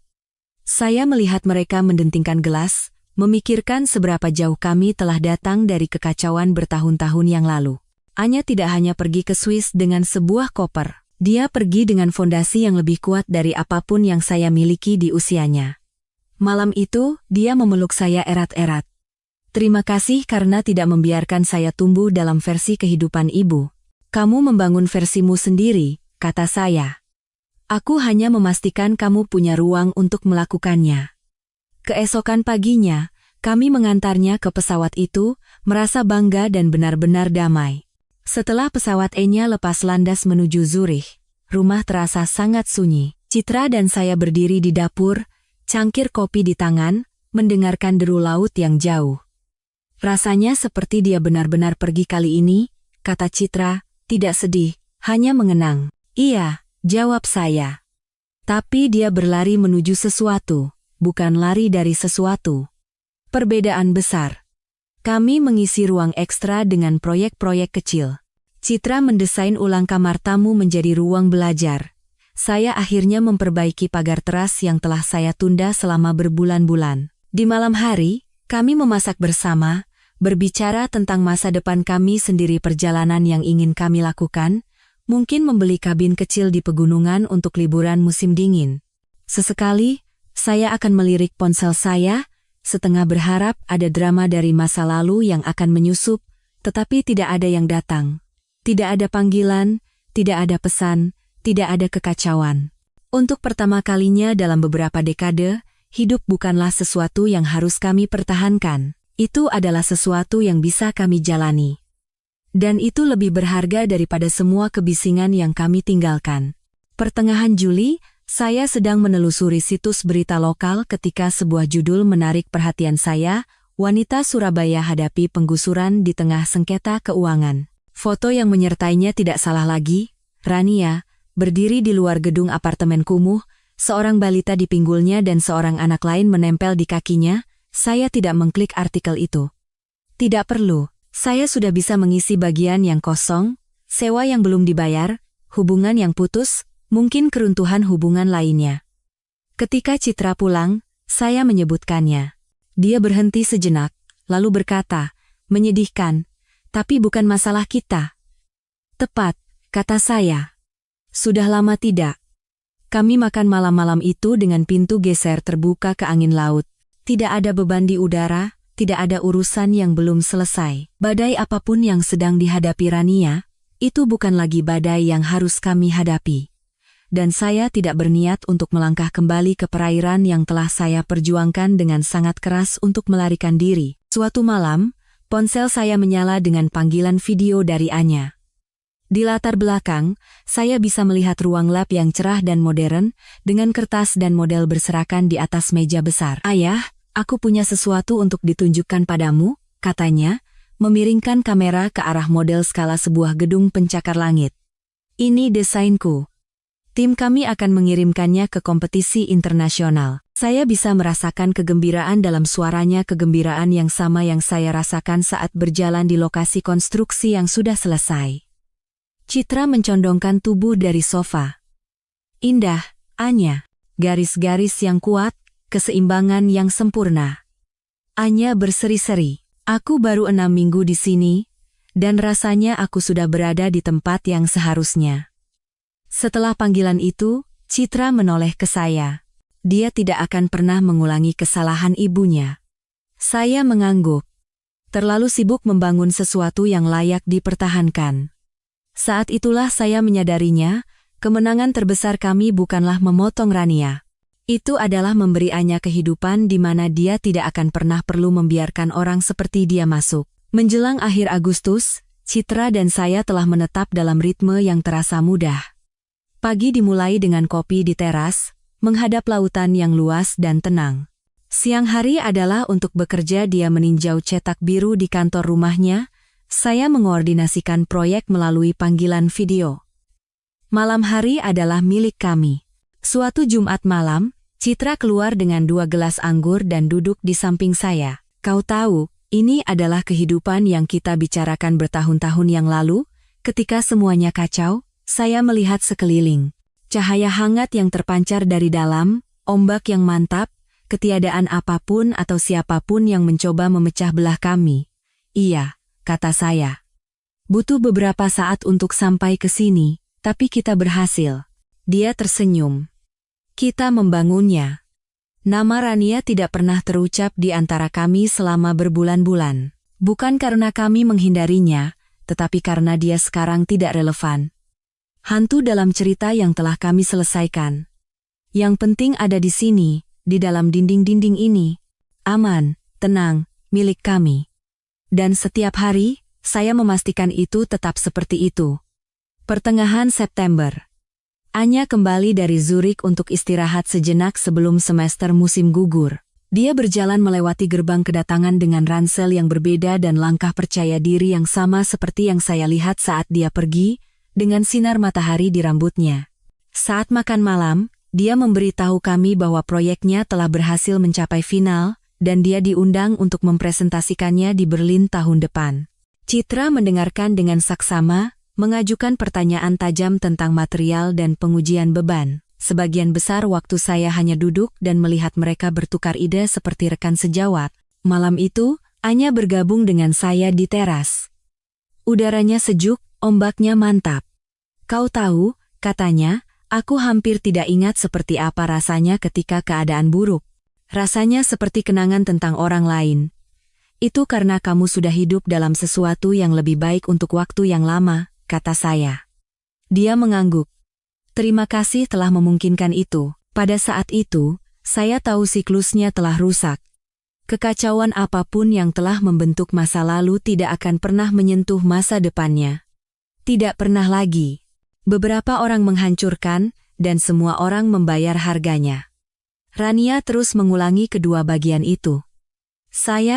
Saya melihat mereka mendentingkan gelas, memikirkan seberapa jauh kami telah datang dari kekacauan bertahun-tahun yang lalu. Anya tidak hanya pergi ke Swiss dengan sebuah koper. Dia pergi dengan fondasi yang lebih kuat dari apapun yang saya miliki di usianya. Malam itu, dia memeluk saya erat-erat. "Terima kasih karena tidak membiarkan saya tumbuh dalam versi kehidupan ibu. Kamu membangun versimu sendiri," kata saya. "Aku hanya memastikan kamu punya ruang untuk melakukannya." Keesokan paginya, kami mengantarnya ke pesawat itu, merasa bangga dan benar-benar damai. Setelah pesawat Enya lepas landas menuju Zurich, rumah terasa sangat sunyi. Citra dan saya berdiri di dapur, cangkir kopi di tangan, mendengarkan deru laut yang jauh. "Rasanya seperti dia benar-benar pergi kali ini," kata Citra, tidak sedih, hanya mengenang. "Iya," jawab saya. "Tapi dia berlari menuju sesuatu, bukan lari dari sesuatu." Perbedaan besar. Kami mengisi ruang ekstra dengan proyek-proyek kecil. Citra mendesain ulang kamar tamu menjadi ruang belajar. saya akhirnya memperbaiki pagar teras yang telah saya tunda selama berbulan-bulan. Di malam hari, kami memasak bersama, berbicara tentang masa depan kami sendiri, perjalanan yang ingin kami lakukan, mungkin membeli kabin kecil di pegunungan untuk liburan musim dingin. Sesekali, saya akan melirik ponsel saya, setengah berharap ada drama dari masa lalu yang akan menyusup, tetapi tidak ada yang datang. Tidak ada panggilan, tidak ada pesan, tidak ada kekacauan. Untuk pertama kalinya dalam beberapa dekade, hidup bukanlah sesuatu yang harus kami pertahankan. Itu adalah sesuatu yang bisa kami jalani. Dan itu lebih berharga daripada semua kebisingan yang kami tinggalkan. Pertengahan Juli, saya sedang menelusuri situs berita lokal ketika sebuah judul menarik perhatian saya, wanita Surabaya hadapi penggusuran di tengah sengketa keuangan. Foto yang menyertainya tidak salah lagi, Rania, berdiri di luar gedung apartemen kumuh, seorang balita di pinggulnya dan seorang anak lain menempel di kakinya. Saya tidak mengklik artikel itu. Tidak perlu, saya sudah bisa mengisi bagian yang kosong, sewa yang belum dibayar, hubungan yang putus, mungkin keruntuhan hubungan lainnya. Ketika Citra pulang, saya menyebutkannya. Dia berhenti sejenak, lalu berkata, menyedihkan, tapi bukan masalah kita. Tepat, kata saya. Sudah lama tidak. Kami makan malam-malam itu dengan pintu geser terbuka ke angin laut. Tidak ada beban di udara, tidak ada urusan yang belum selesai. Badai apapun yang sedang dihadapi Rania, itu bukan lagi badai yang harus kami hadapi. Dan saya tidak berniat untuk melangkah kembali ke perairan yang telah saya perjuangkan dengan sangat keras untuk melarikan diri. Suatu malam, ponsel saya menyala dengan panggilan video dari Anya. Di latar belakang, saya bisa melihat ruang lab yang cerah dan modern, dengan kertas dan model berserakan di atas meja besar. Ayah, aku punya sesuatu untuk ditunjukkan padamu, katanya, memiringkan kamera ke arah model skala sebuah gedung pencakar langit. Ini desainku. Tim kami akan mengirimkannya ke kompetisi internasional. Saya bisa merasakan kegembiraan dalam suaranya, kegembiraan yang sama yang saya rasakan saat berjalan di lokasi konstruksi yang sudah selesai. Citra mencondongkan tubuh dari sofa. Indah, Anya. Garis-garis yang kuat, keseimbangan yang sempurna. Anya berseri-seri. Aku baru 6 minggu di sini, dan rasanya aku sudah berada di tempat yang seharusnya. Setelah panggilan itu, Citra menoleh ke saya. Dia tidak akan pernah mengulangi kesalahan ibunya. Saya mengangguk. Terlalu sibuk membangun sesuatu yang layak dipertahankan. Saat itulah saya menyadarinya, kemenangan terbesar kami bukanlah memotong Rania. Itu adalah memberi Anya kehidupan di mana dia tidak akan pernah perlu membiarkan orang seperti dia masuk. Menjelang akhir Agustus, Citra dan saya telah menetap dalam ritme yang terasa mudah. Pagi dimulai dengan kopi di teras, menghadap lautan yang luas dan tenang. Siang hari adalah untuk bekerja, dia meninjau cetak biru di kantor rumahnya, saya mengoordinasikan proyek melalui panggilan video. Malam hari adalah milik kami. Suatu Jumat malam, Citra keluar dengan 2 gelas anggur dan duduk di samping saya. Kau tahu, ini adalah kehidupan yang kita bicarakan bertahun-tahun yang lalu, ketika semuanya kacau. Saya melihat sekeliling. Cahaya hangat yang terpancar dari dalam, ombak yang mantap, ketiadaan apapun atau siapapun yang mencoba memecah belah kami. Iya, kata saya. Butuh beberapa saat untuk sampai ke sini, tapi kita berhasil. Dia tersenyum. Kita membangunnya. Nama Rania tidak pernah terucap di antara kami selama berbulan-bulan. Bukan karena kami menghindarinya, tetapi karena dia sekarang tidak relevan. Hantu dalam cerita yang telah kami selesaikan. Yang penting ada di sini, di dalam dinding-dinding ini. Aman, tenang, milik kami. Dan setiap hari, saya memastikan itu tetap seperti itu. Pertengahan September. Anya kembali dari Zurich untuk istirahat sejenak sebelum semester musim gugur. Dia berjalan melewati gerbang kedatangan dengan ransel yang berbeda dan langkah percaya diri yang sama seperti yang saya lihat saat dia pergi, dengan sinar matahari di rambutnya. Saat makan malam, dia memberitahu kami bahwa proyeknya telah berhasil mencapai final, dan dia diundang untuk mempresentasikannya di Berlin tahun depan. Citra mendengarkan dengan saksama, mengajukan pertanyaan tajam tentang material dan pengujian beban. Sebagian besar waktu saya hanya duduk dan melihat mereka bertukar ide seperti rekan sejawat. Malam itu, Anya bergabung dengan saya di teras. Udaranya sejuk, ombaknya mantap. Kau tahu, katanya, aku hampir tidak ingat seperti apa rasanya ketika keadaan buruk. Rasanya seperti kenangan tentang orang lain. Itu karena kamu sudah hidup dalam sesuatu yang lebih baik untuk waktu yang lama, kata saya. Dia mengangguk. Terima kasih telah memungkinkan itu. Pada saat itu, saya tahu siklusnya telah rusak. Kekacauan apapun yang telah membentuk masa lalu tidak akan pernah menyentuh masa depannya. Tidak pernah lagi. Beberapa orang menghancurkan, dan semua orang membayar harganya. Rania terus mengulangi kedua bagian itu. Saya